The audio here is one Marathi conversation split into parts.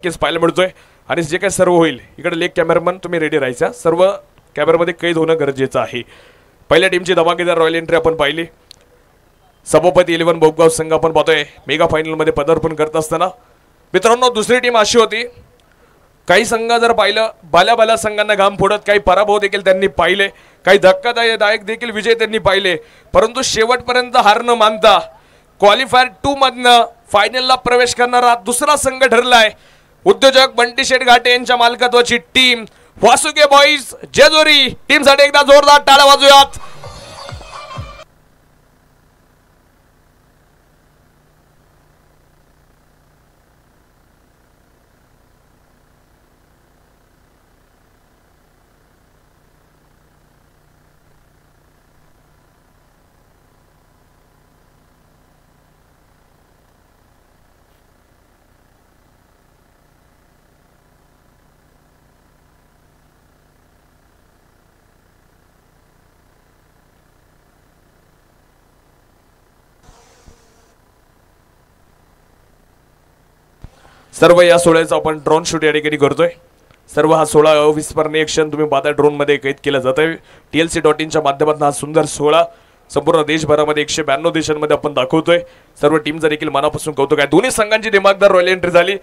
केस पाहायला मिळतोय आणि जे काही सर्व होईल इकडे लेग कॅमेरामन तुम्ही रेडी राहायचा सर्व कॅमेरामध्ये कैद होणं गरजेचं आहे। पहिल्या टीमची धमाकेदार रॉयल एंट्री आपण पाहिली। सभापती 11 बोपगाव संघ आपण पाहतोय मेगा फायनल मध्ये पदार्पण करत असताना मित्रांनो दुसरी टीम अशी होती काही संघ जर पाहिलं बाल्या संघांना घाम फोडत काही पराभव देखील त्यांनी पाहिले काही धक्कादायक देखील विजय त्यांनी पाहिले परंतु शेवटपर्यंत हार न मानता क्वालिफायर 2 मधनं फायनलला प्रवेश करणारा दुसरा संघ ठरलाय उद्योजक बंटी शेठ घाटे यांच्या मालकीची टीम वासुके बॉईज जेजुरी टीम साठी एकदा जोरदार टाळ्या वाजवूयात। सर्व या सोहळ्याचा आपण ड्रोन शूट या ठिकाणी करतोय। सर्व हा सोहळा अविस्मरणीय क्षण तुम्ही पाहता ड्रोन मध्ये कैद केला जातोय। TLC.in च्या माध्यमातून हा सुंदर सोहळा संपूर्ण देशभरामध्ये 192 देशांमध्ये आपण दाखवतोय। सर्व टीमचं देखील मनापासून कौतुक आहे। दोन्ही संघांची दिमागदार रॉयल एंट्री झाली।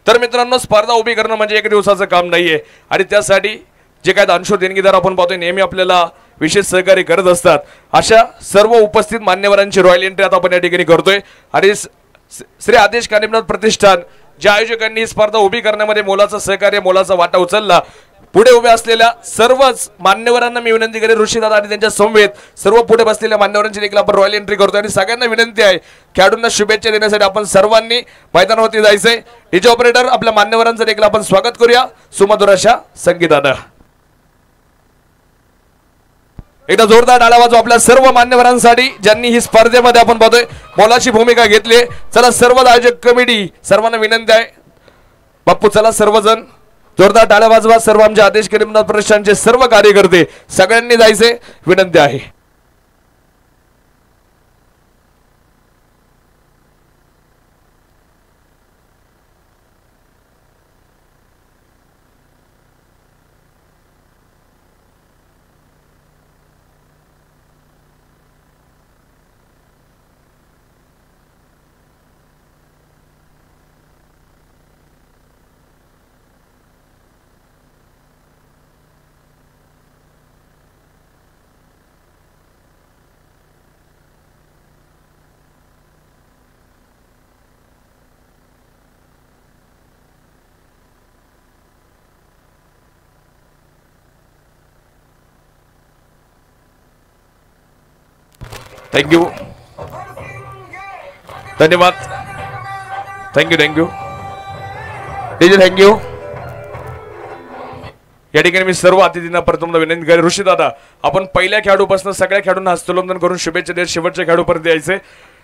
तर मित्रांनो स्पर्धा उभी करणं म्हणजे एक दिवसाचं काम नाहीये आणि त्यासाठी जे काय दानशूर देणगीदार आपण पाहतोय नेहमी आपल्याला विशेष सहकार्य करत असतात अशा सर्व उपस्थित मान्यवरांची रॉयल एंट्री आता आपण या ठिकाणी करतोय आणि श्री आदेश कानिमनाथ प्रतिष्ठान ज्या आयोजकांनी स्पर्धा उभी करण्यामध्ये मोलाचं सहकार्य मोलाचा वाटा उचलला पुढे उभे असलेल्या सर्वच मान्यवरांना मी विनंती करेन ऋषीदादा आणि त्यांच्या समवेत सर्व पुढे बसलेल्या मान्यवरांची देखील आपण रॉयल एंट्री करतोय आणि सगळ्यांना विनंती आहे खेळाडूंना शुभेच्छा देण्यासाठी आपण सर्वांनी मैदानावरती जायचंय। डीजे ऑपरेटर आपल्या मान्यवरांचं देखील आपण स्वागत करूया सुमधुर अशा संगीतानं। एकदा जोरदार टाळ्या वाजवा आपल्या सर्व मान्यवरांसाठी ज्यांनी ही स्पर्धेमध्ये आपण पाहतोय मोलाची भूमिका घेतली। चला सर्व आयोजक कमिटी सर्वांना विनंती आहे बाप्पू चला सर्वजण जोरदार टाळ्या वाजवा। सर्व आमच्या आदेश कानिमनाथ प्रतिष्ठानचे सर्व कार्यकर्ते सगळ्यांनी जायचे विनंती आहे। थँक्यू धन्यवाद थँक्यू डीजे थँक्यू। या ठिकाणी मी सर्व अतिथींना प्रथम विनंती करेन ऋषी दादा आपण पहिल्या खेळाडूपासून सगळ्या खेळाडूंना हस्तोलंघन करून शुभेच्छा देत शेवटच्या खेळाडूपर्यंत यायचे।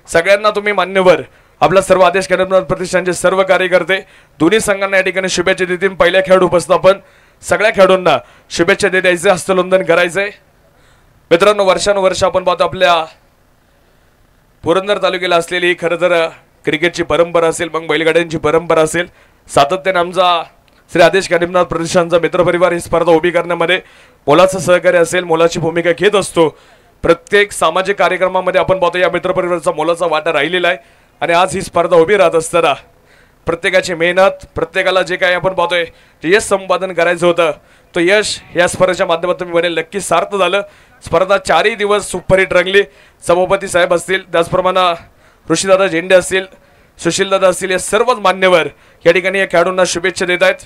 सगळ्यांना तुम्ही मान्यवर आपला सर्व आदेश कानिमनाथ प्रतिष्ठानचे सर्व कार्यकर्ते दोन्ही संघांना या ठिकाणी शुभेच्छा देतील। पहिल्या खेळाडूपासून आपण सगळ्या खेळाडूंना शुभेच्छा देत यायचे हस्तोलंघन करायचंय। मित्रांनो वर्षानुवर्ष आपण पाहतो आपल्या पुरंदर तालुक्याला असलेली खरं तर क्रिकेटची परंपरा असेल मग बैलगाड्यांची परंपरा असेल सातत्याने आमचा श्री आदेश कानिमनाथ प्रतिष्ठानचा मित्रपरिवार ही स्पर्धा उभी करण्यामध्ये मोलाचं सहकार्य असेल मोलाची भूमिका घेत असतो। प्रत्येक सामाजिक कार्यक्रमामध्ये आपण पाहतो या मित्रपरिवाराचा मोलाचा वाटा राहिलेला आहे आणि आज ही स्पर्धा उभी राहत असताना प्रत्येकाची मेहनत प्रत्येकाला जे काही आपण पाहतोय यश संपादन करायचं होतं तो यश या स्पर्धेच्या माध्यमातून मी म्हणेल नक्की सार्थ झालं। स्पर्धा 4 दिवस सुपरहिट रंगली। सभापती साहेब असतील त्याचप्रमाणे ऋषीदादा झेंडे असतील सुशीलदादा असतील या सर्वच मान्यवर या ठिकाणी या खेळाडूंना शुभेच्छा देत आहेत।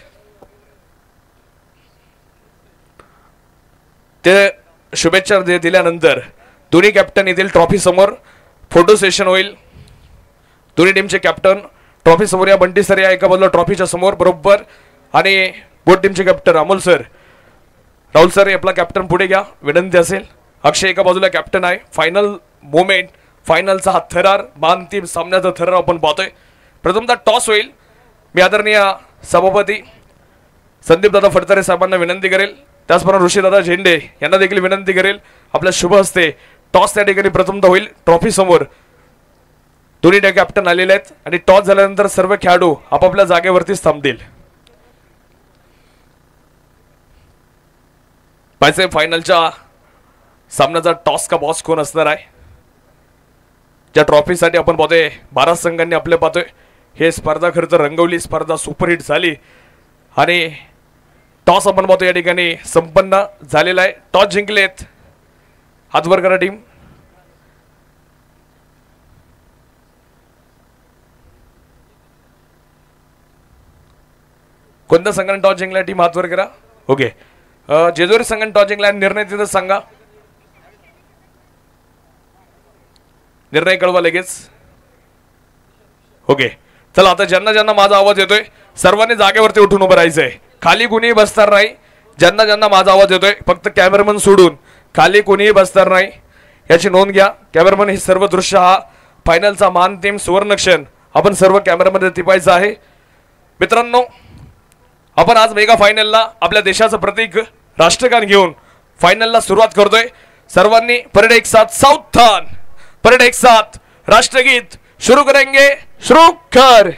ते शुभेच्छा दिल्यानंतर दोन्ही कॅप्टन येथील ट्रॉफी समोर फोटो सेशन होईल। दोन्ही टीमचे कॅप्टन ट्रॉफी समोर या बंटी सर या एका बाजूला ट्रॉफीच्या समोर बरोबर आणि बोट टीमचे captain Amol sir Rahul sir आपला कॅप्टन पुढे घ्या विनंती असेल। अक्षय एका बाजूला कॅप्टन आहे। फायनल मोमेंट फायनलचा हा थरार अंतिम सामन्याचा थरार आपण पाहतोय। प्रथमतः टॉस होईल। मी आदरणीय सभापती संदीप दादा फडतरे साहेबांना विनंती करेल त्याचप्रमाणे ऋषीदादा झेंडे यांना देखील विनंती करेल आपल्या शुभ हस्ते टॉस त्या ठिकाणी प्रथमतः होईल ट्रॉफी समोर दोन्ही कॅप्टन आलेले आहेत आणि टॉस झाल्यानंतर सर्व खेळाडू आपापल्या जागेवरती थांबतील। पैसे फायनलच्या सामन्याचा टॉस का बॉस कोण असणार आहे? ज्या ट्रॉफीसाठी आपण पाहतोय 12 संघांनी आपले पाहतोय हे स्पर्धा खरं तर रंगवली स्पर्धा सुपरहिट झाली आणि टॉस आपण पाहतो या ठिकाणी संपन्न झालेला आहे. टॉस जिंकलेत. हातवर करा टीम. कोणत्या संघाने टॉस जिंकला? टीम हातवर करा. ओके, जेजुरी संघाने टॉस जिंकला. निर्णय तिथं सांगा. निर्णय कळवा लगेच. ओके, चला आता ज्यांना ज्यांना माझा आवाज येतोय सर्वांनी जागेवरती उठून उभं राहायचंय. खाली कुणीही बसणार नाही. ज्यांना ज्यांना माझा आवाज येतोय फक्त कॅमेरामन सोडून खाली कुणीही बसणार नाही याची नोंद घ्या. कॅमेरामन हे सर्व दृश्य हा फायनलचा मानतेम सुवर्णक्षण आपण सर्व कॅमेरामध्ये टिपायचं आहे. मित्रांनो, आपण आज मेगा फायनलला आपल्या देशाचं प्रतीक राष्ट्रगान घेऊन फायनलला सुरुवात करतोय. सर्वांनी परेड एक साथ सावधान. परेड एक साथ राष्ट्रगीत शुरू करेंगे. शुरू कर.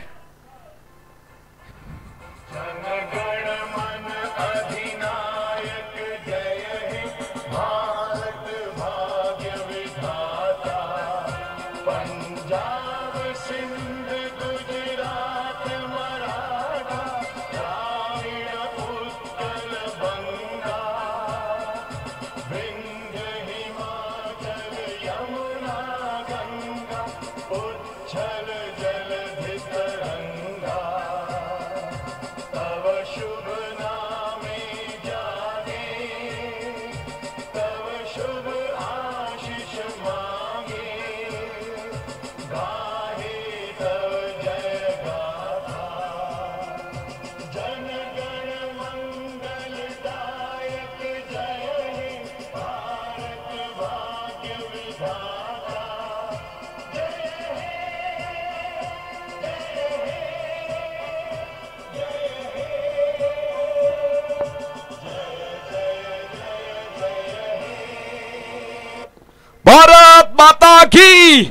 भारत माता की.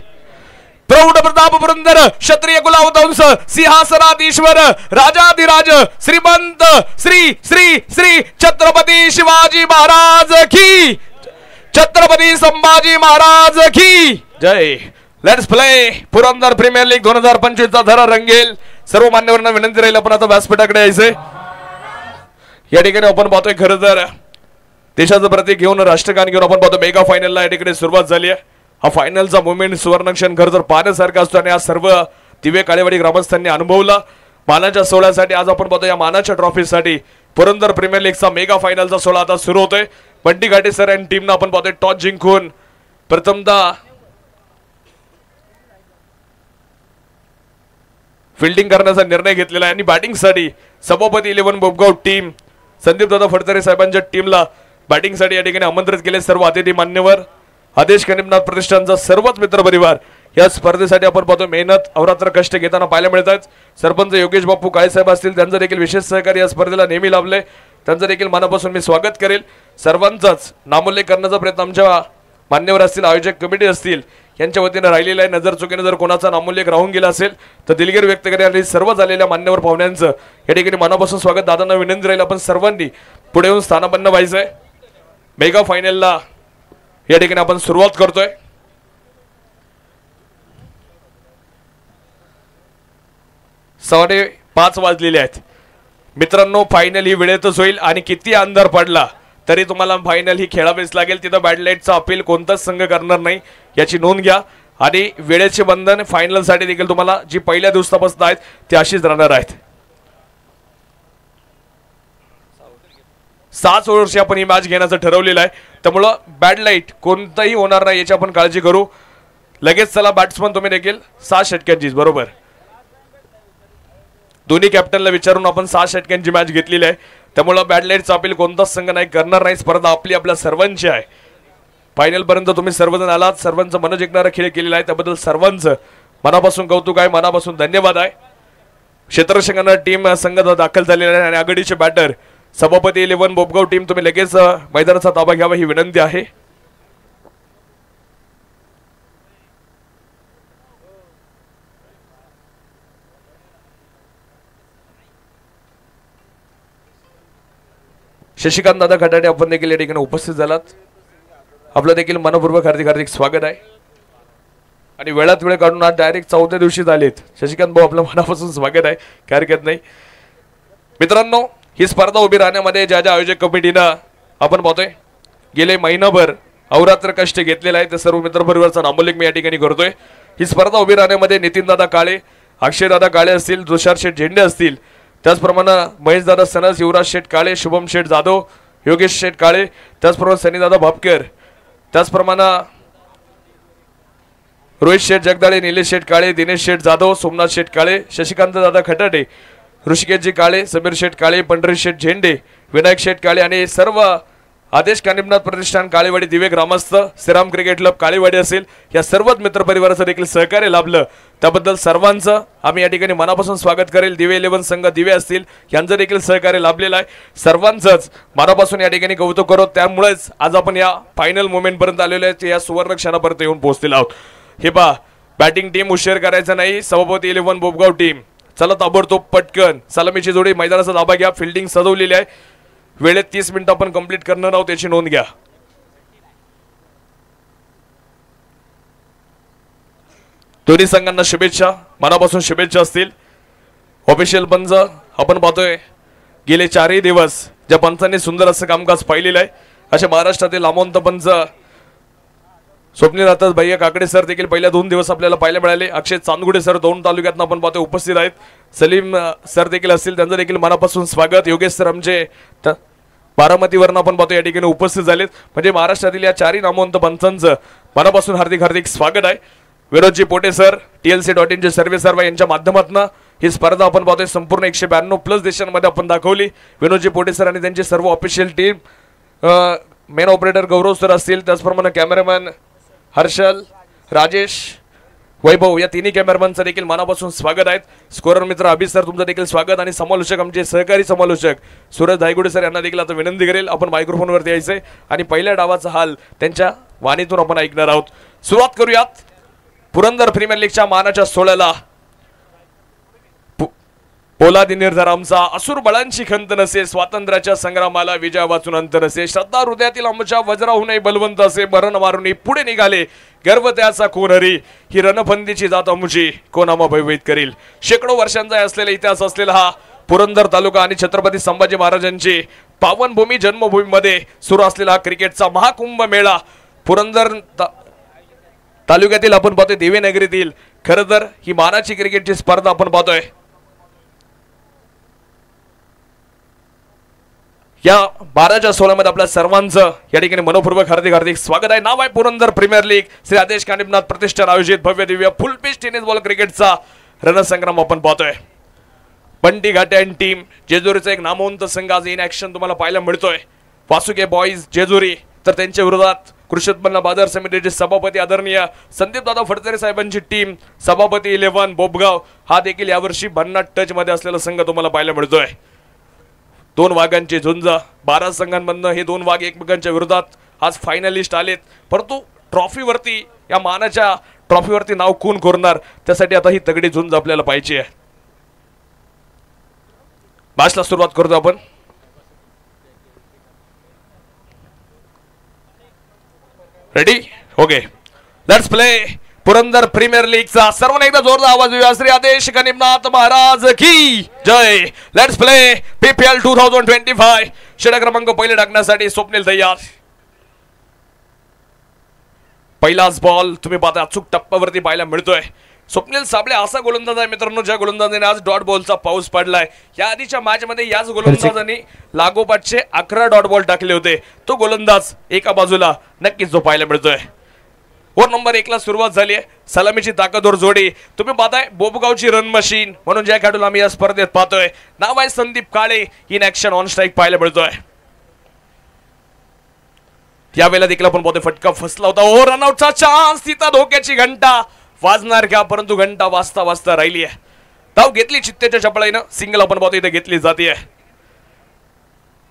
प्रौढ प्रताप पुरंदर क्षत्रिय कुलावतंस सिंहासनाधीश्वर राजाधिराज श्रीमंत श्री श्री श्री छत्रपती शिवाजी महाराज की. छत्रपती संभाजी महाराज की जय. Let's play. Purandar premier league 2025 चा धरा रंगेल. सर्व मान्यवरांना विनंती राहील आपण आता व्यासपीठाकडे यायचंय. या ठिकाणी आपण पाहतोय खरं तर देशाचं प्रतीक घेऊन राष्ट्रगान घेऊन आपण पाहतो मेगा फायनलला या ठिकाणी सुरुवात झाली आहे. हा फायनलचा मुवमेंट सुवर्णक्षण खरं तर पाहण्यासारखा असतो आणि आज सर्व दिवे काळेवाडी ग्रामस्थांनी अनुभवला. मानाच्या सोहळ्यासाठी आज आपण पाहतो या मानाच्या ट्रॉफीसाठी पुरंदर प्रीमियर लीगचा मेगा फायनलचा सोहळा आता सुरू होतोय. बंटी घाटे सर आणि टीमनं आपण पाहतोय टॉस जिंकून प्रथमतः फिल्डिंग करण्याचा निर्णय घेतलेला आहे आणि बॅटिंगसाठी सभापती 11 बोबगाव टीम संदीप दादा फडतरे साहेबांच्या टीमला बॅटिंगसाठी या ठिकाणी आमंत्रित केले. सर्व अतिथी मान्यवर आदेश गणिमनाथ प्रतिष्ठानचा सर्वच मित्र परिवार या स्पर्धेसाठी आपण पाहतो मेहनत अवरात्र कष्ट घेताना पाहायला मिळतात. सरपंच योगेश बापू काळेसाहेब असतील त्यांचं देखील विशेष सहकार्य या स्पर्धेला नेहमी लाभले. त्यांचं देखील मनापासून मी स्वागत करेल. सर्वांचाच नामोल्लेख करण्याचा प्रयत्न आमच्या मान्यवर असतील आयोजक कमिटी असतील यांच्या वतीने राहिलेला आहे. नजर चुकीने जर कोणाचा नामोल्लेख राहून गेला असेल तर दिलगिरी व्यक्त करेल. सर्व झालेल्या मान्यवर पाहुण्यांचं या ठिकाणी मनापासून स्वागत. दादांना विनंती राहील आपण सर्वांनी पुढे येऊन स्थानापन्न व्हायचंय. मेगा फायनलला या ठिकाणी आपण सुरुवात करतोय. साडे 5 वाजलेले आहेत. मित्रांनो, फायनल ही वेळेतच होईल आणि किती अंधार पडला तरी तुम्हाला फायनल ही खेळावीच लागेल. तिथं बॅड लाईटचा अपील कोणताच संघ करणार नाही याची नोंद घ्या. आणि वेळेचे बंधन फायनल साठी देखील तुम्हाला जी पहिल्या दिवसापासून आहेत ती अशीच राहणार आहेत. 6 वर्षी आपण ही मॅच घेण्याचं ठरवलेलं आहे. त्यामुळं बॅड लाईट कोणताही होणार नाही याची आपण काळजी करू. लगेच चला बॅट्समन तुम्ही देखील 6 षटकांची बरोबर दोन्ही कॅप्टनला विचारून आपण 6 षटकांची मॅच घेतलेली आहे. त्यामुळे बॅड लाईटचा अपील कोणताच संघ नाही करणार नाही. स्पर्धा आपली आपल्या सर्वांची आहे. फायनल पर्यंत तुम्ही सर्वजण आलात. सर्वांचं मन जिंकणारा खेळ केलेला आहे त्याबद्दल सर्वांचं मनापासून कौतुक आहे. मनापासून धन्यवाद आहे. क्षेत्ररक्षकांना टीम संघ दाखल झालेला आहे आणि आघाडीचे बॅटर सभापती 11 बोबगाव टीम तुम्ही लगेच मैदानाचा ताबा घ्यावा ही विनंती आहे. शशिकांत दादा खटाटे आपण देखील या ठिकाणी उपस्थित झालात. आपलं देखील मनपूर्वक हार्दिक हार्दिक स्वागत आहे. आणि वेळात वेळ काढून आज डायरेक्ट 4थ्या दिवशी झालेत. शशिकांत भाऊ आपलं मनापासून स्वागत आहे, काय हरकत नाही. मित्रांनो, ही स्पर्धा उभी राहण्यामध्ये ज्या ज्या आयोजक कमिटीनं आपण पाहतोय गेले महिनाभर अहोरात्र कष्ट घेतलेला आहे, ते सर्व मित्रपरिवाराचा नामोल्लेख मी या ठिकाणी करतोय. ही स्पर्धा उभी राहण्यामध्ये नितीनदादा काळे, अक्षयदादा काळे असतील, तुषार शेठ झेंडे असतील, त्याचप्रमाणे महेशदादा सनस, युवराज शेठ काळे, शुभम शेठ जाधव, योगेश शेठ काळे, त्याचप्रमाणे सनीदादा भापकर, त्याचप्रमाणे रोहित शेठ जगदाळे, निलेश शेठ काळे, दिनेश शेठ जाधव, सोमनाथ शेठ काळे, शशिकांत दादा खटाटे, ऋषिकेशजी काळे, समीर शेठ काळे, पंढरी शेठ झेंडे, विनायक शेठ काळे आणि सर्व आदेश कानिमनाथ प्रतिष्ठान काळेवाडी दिवे ग्रामस्थ, श्रीराम क्रिकेट क्लब काळेवाडी असेल, या सर्वच मित्रपरिवाराचं देखील सहकार्य लाभलं, त्याबद्दल सर्वांचं आम्ही या ठिकाणी मनापासून स्वागत करेल. दिवे 11 संघ दिवे असतील यांचं देखील सहकार्य लाभलेलं आहे. सर्वांचंच मनापासून या ठिकाणी कौतुक करतो. त्यामुळेच आज आपण या फायनल मोमेंटपर्यंत आलेलो आहे, या सुवर्ण क्षणापर्यंत येऊन पोहोचलेलो आहोत. हे पहा, बॅटिंग टीम उशीर करायचा नाही. सभापती 11 बोबगाव टीम, चला ताबडतोब पटकन सलामीची जोडी, मैदानाचा दाबा घ्या. फिल्डिंग सजवलेली आहे. वेळेत 30 मिनिटं आपण कंप्लीट करणार आहोत, त्याची नोंद घ्या. दोन्ही संघांना शुभेच्छा, मनापासून शुभेच्छा असतील. ऑफिशियल पंच आपण पाहतोय गेले 4 दिवस ज्या पंचांनी सुंदर असं कामकाज पाहिलेलं आहे, असे महाराष्ट्रातील नामवंत पंच स्वप्नील रातस भैया काकडे सर देखील पहिल्या 2 दिवस आपल्याला पाहायला मिळाले. अक्षय चांदगुडे सर दौंड तालुक्यातून आपण पाहतोय उपस्थित आहेत. सलीम सर देखील असतील, त्यांचं देखील मनापासून स्वागत. योगेश सर आमचे बारामतीवरून आपण पाहतो या ठिकाणी उपस्थित झालेत. म्हणजे महाराष्ट्रातील या 4 नामवंत पंचांचं मनापासून हार्दिक हार्दिक स्वागत आहे. विनोदजी पोटे सर, TLC.in चे सर्वे सर्व यांच्या माध्यमातून ही स्पर्धा आपण पाहतोय संपूर्ण 192+ देशांमध्ये आपण दाखवली. विनोदजी पोटे सर आणि त्यांची सर्व ऑफिशियल टीम, मेन ऑपरेटर गौरव सर असतील, त्याचप्रमाणे कॅमेरामॅन हर्षल, राजेश, वैभव या तिन्ही कॅमेरामॅनचं देखील मनापासून स्वागत आहेत. स्कोरर मित्र अभित सर तुमचं देखील स्वागत. आणि समालोचक आमचे सहकारी समालोचक सूरज धायगुडे सर यांना देखील आता विनंती करेल आपण मायक्रोफोनवरती यायचंय आणि पहिल्या डावाचा हाल त्यांच्या वाणीतून आपण ऐकणार आहोत. सुरुवात करूयात. पुरंदर प्रीमियर लीगच्या मानाच्या सोहळ्याला पोलादी निर्धार आमचा, असुर बळांची खंत नसे, स्वातंत्र्याच्या संग्रामाला विजय वाचून अंत नसे, श्रद्धा हृदयातील आमच्या वज्राहूनही बलवंत असे, मरण मारून पुढे निघाले गर्व त्याचा कोण हरी, ही रणफंदीची जात आमची कोण आम्हा भयभीत करील. शेकडो वर्षांचा असलेला इतिहास असलेला हा पुरंदर तालुका आणि छत्रपती संभाजी महाराजांची पावनभूमी जन्मभूमीमध्ये सुरू असलेला क्रिकेटचा महाकुंभ मेळा पुरंदर तालुक्यातील आपण पाहतोय देवीनगरीतील. खरं तर ही मानाची क्रिकेटची स्पर्धा आपण पाहतोय. या 12च्या 16मध्ये आपल्या सर्वांचं या ठिकाणी मनपूर्वक हार्दिक हार्दिक स्वागत आहे. नाव आहे पुरंदर प्रीमियर लीग, श्री आदेश कानिमनाथ प्रतिष्ठान आयोजित भव्य दिव्य फुल पिच टेनिस बॉल क्रिकेटचा रणसंग्राम आपण पाहतोय. बंटी घाटे अँड टीम, जेजुरीचा एक नामवंत संघ आज इन ऍक्शन तुम्हाला पाहायला मिळतोय. वासुके बॉईज जेजुरी, तर त्यांच्या विरोधात कृषी उत्पन्न बाजार समितीचे सभापती आदरणीय संदीप दादा फडतरे साहेबांची टीम, सभापती 11 बोबगाव, हा देखील यावर्षी भन्नाट टच मध्ये असलेला संघ तुम्हाला पाहायला मिळतोय. 2 वाघांची झुंज, 12 संघांमधनं हे 2 वाघ एकमेकांच्या विरोधात आज फायनलिस्ट आलेत. परंतु ट्रॉफीवरती, या मानाच्या ट्रॉफीवरती नाव कोण कोरणार, त्यासाठी आता ही तगडी झुंज आपल्याला पाहिजे आहे. मॅचला सुरुवात करतो आपण. Ready? Okay, let's play. Purandar premier लीगचा सर्वांना एकदा जोरदार आवाज देऊया. श्री आदेश कानिमनाथ महाराज की जय. Let's play PPL 2025. षटक क्रमांक पहिले टाकण्यासाठी स्वप्नील तयार. पहिलाच बॉल तुम्ही पाहता अचूक टप्प्यावरती पाहायला मिळतोय. स्वप्नील साबळे असा गोलंदाज आहे मित्रांनो, ज्या गोलंदाजाने आज डॉट बॉलचा पाऊस पडलाय. या आधीच्या मॅच मध्ये याच गोलंदाजाने लागोपाठचे 11 डॉट बॉल टाकले होते. तो गोलंदाज एका बाजूला नक्कीच जो पाहायला मिळतोय. ओव्हर नंबर 1 ला सुरुवात झाली आहे. सलामीची ताकदवर जोडी तुम्ही पाहताय. बोबगावची रन मशीन म्हणून ज्या खेळाडूला आम्ही या स्पर्धेत पाहतोय, नाव आहे Sandeep Kale. In action on strike पाहायला मिळतोय. यावेळेला देखील आपण पाहतोय फटका फसला होता. ओ रनआउटचा चान्स, तिथं धोक्याची घंटा वाजणार का, परंतु घंटा वाजता वाजता राहिली आहे. धाव घेतली चित्त्याच्या चपळाईनं, सिंगल आपण पाहतोय इथे घेतली जाते.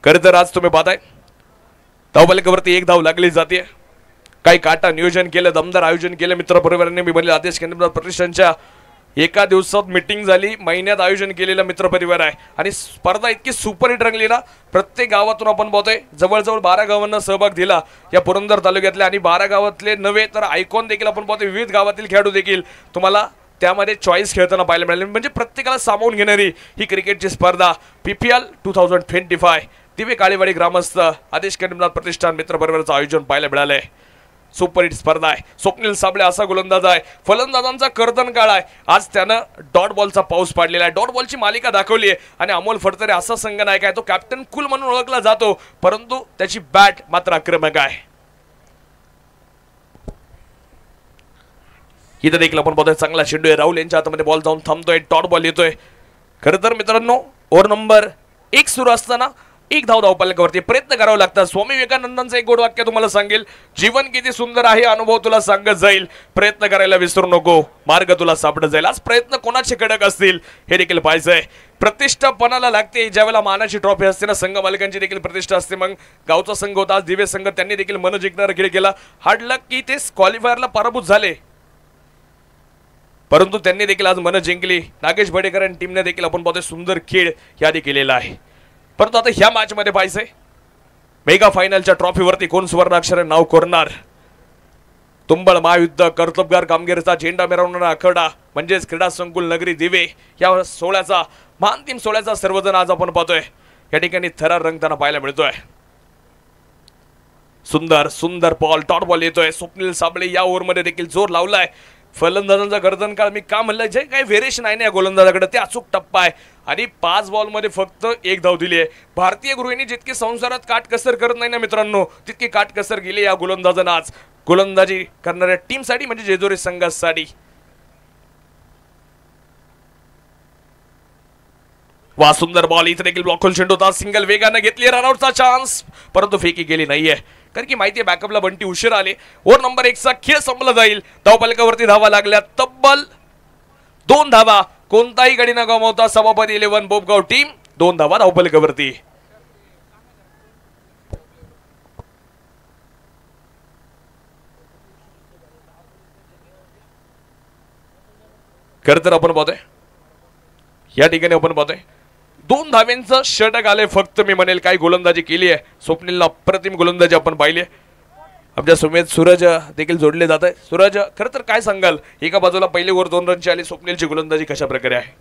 खरं तर आज तुम्ही पाहताय धावफलकावरती 1 धाव लागली जाते. काही काटा नियोजन केलं, दमदार आयोजन केलं मित्र परिवारांनी. मी म्हणले आदेश कानिमनाथ प्रतिष्ठानच्या एका दिवसात मीटिंग झाली, महिन्यात आयोजन केलेला मित्रपरिवार आहे आणि स्पर्धा इतकी सुपरहिट रंगली ना. प्रत्येक गावातून आपण पाहतोय जवळजवळ 12 गावांना सहभाग दिला या पुरंदर तालुक्यातल्या, आणि 12 गावातले नव्हे तर आयकॉन देखील आपण पाहतोय, विविध गावातील खेळाडू देखील तुम्हाला त्यामध्ये चॉईस खेळताना पाहायला मिळाले. म्हणजे प्रत्येकाला सामावून घेणारी ही क्रिकेटची स्पर्धा PPL 2025 दिवे काळेवाडी ग्रामस्थ आदेश करीमनाथ प्रतिष्ठान मित्रपरिवाराचं आयोजन पाहायला मिळालंय. सुपरहिट स्पर्धा आहे. स्वप्नील साबळे असा गोलंदाज आहे, फलंदाजांचा कर्तन काळ आहे. आज त्यानं डॉट बॉलचा पाऊस पाडलेला आहे, डॉट बॉलची मालिका दाखवली आहे. आणि अमोल फडतरे असा संघनायक आहे, तो कॅप्टन कूल म्हणून ओळखला जातो, परंतु त्याची बॅट मात्र आक्रमक आहे. इथं देखील आपण बघतोय चांगला चेंडू आहे, राहुल यांच्या हातामध्ये बॉल जाऊन थांबतोय, डॉट बॉल येतोय. खरं तर मित्रांनो ओव्हर नंबर 1 सुरू असताना 1 धाव धावपालकावरती प्रयत्न करावा लागतात. स्वामी विवेकानंदांचं एक गोड वाक्य तुम्हाला सांगेल, जीवन किती सुंदर आहे अनुभव तुला सांगत जाईल, प्रयत्न करायला विसरू नको, मार्ग तुला सापडत जाईल. आज प्रयत्न कोणाचे कडक असतील हे देखील पाहायचंय. प्रतिष्ठा पणाला लागते ज्यावेळेला मानाची ट्रॉफी असते ना, संघ मालकांची देखील प्रतिष्ठा असते. मग गावचा संघ होता आज दिवे संघ, त्यांनी देखील मन जिंकणारा खेळ केला. हार्ड लक की ते क्वालिफायरला पराभूत झाले, परंतु त्यांनी देखील आज मन जिंकली. नागेश बडेकर आणि टीमने देखील आपण पाहतोय सुंदर खेळ यादी केलेला आहे. परंतु आता ह्या मॅच मध्ये पाहिजे मेगा फायनलच्या ट्रॉफीवरती कोण सुवर्णाक्षर नाव कोरणार. तुंबळ महायुद्ध, कर्तबगार कामगिरीचा झेंडा मिरवणारा आखाडा म्हणजेच क्रीडा संकुल नगरी दिवे या सोहळ्याचा महाअंतिम सोहळ्याचा सर्वजण आज आपण पाहतोय या ठिकाणी थरार रंगताना पाहायला मिळतोय. सुंदर सुंदर बॉल, डॉट बॉल येतोय. स्वप्नील साबळे या ओव्हरमध्ये देखील जोर लावलाय. फलंदाजांचा गर्दन काळ मी का म्हणलं, जे काही व्हेरिएशन आहे ना या गोलंदाजाकडे ते अचूक टप्पा आहे. आणि 5 बॉलमध्ये फक्त 1 धाव दिली आहे. भारतीय गृहिणी जितकी संसारात काटकसर करत नाही ना मित्रांनो, तितकी काटकसर गेली या गोलंदाजानं आज गोलंदाजी करणाऱ्या टीमसाठी म्हणजे जेजुरी संघासाठी. वा सुंदर बॉल, इथे देखील ब्लॉक चेंडू होता, सिंगल वेगाने घेतली, रनआउटचा चान्स, परंतु फेकी गेली नाहीये कारण की माहिती आहे बॅकअपला बंटी उशीर आले. ओव्हर नंबर 1 चा खेळ संपला जाईल. धावफलकावरती धावा लागल्या तब्बल 2 धावा, कोणताही गडी न गमावता सभापती 11 बोबगाव टीम 2 धावा धावफलकावरती. खरं तर आपण पाहतोय या ठिकाणी आपण पाहतोय 2 धाव्यांचं षटक आले फक्त. मी म्हणेल काय गोलंदाजी केली आहे स्वप्नीलला, अप्रतिम गोलंदाजी आपण पाहिली. आमच्या सुमेध सूरज देखील जोडले जात आहे. सूरज खरं तर काय सांगाल, एका बाजूला पहिले ओव्हर 2 रनची आली, स्वप्नीलची गोलंदाजी कशा प्रकारे आहे?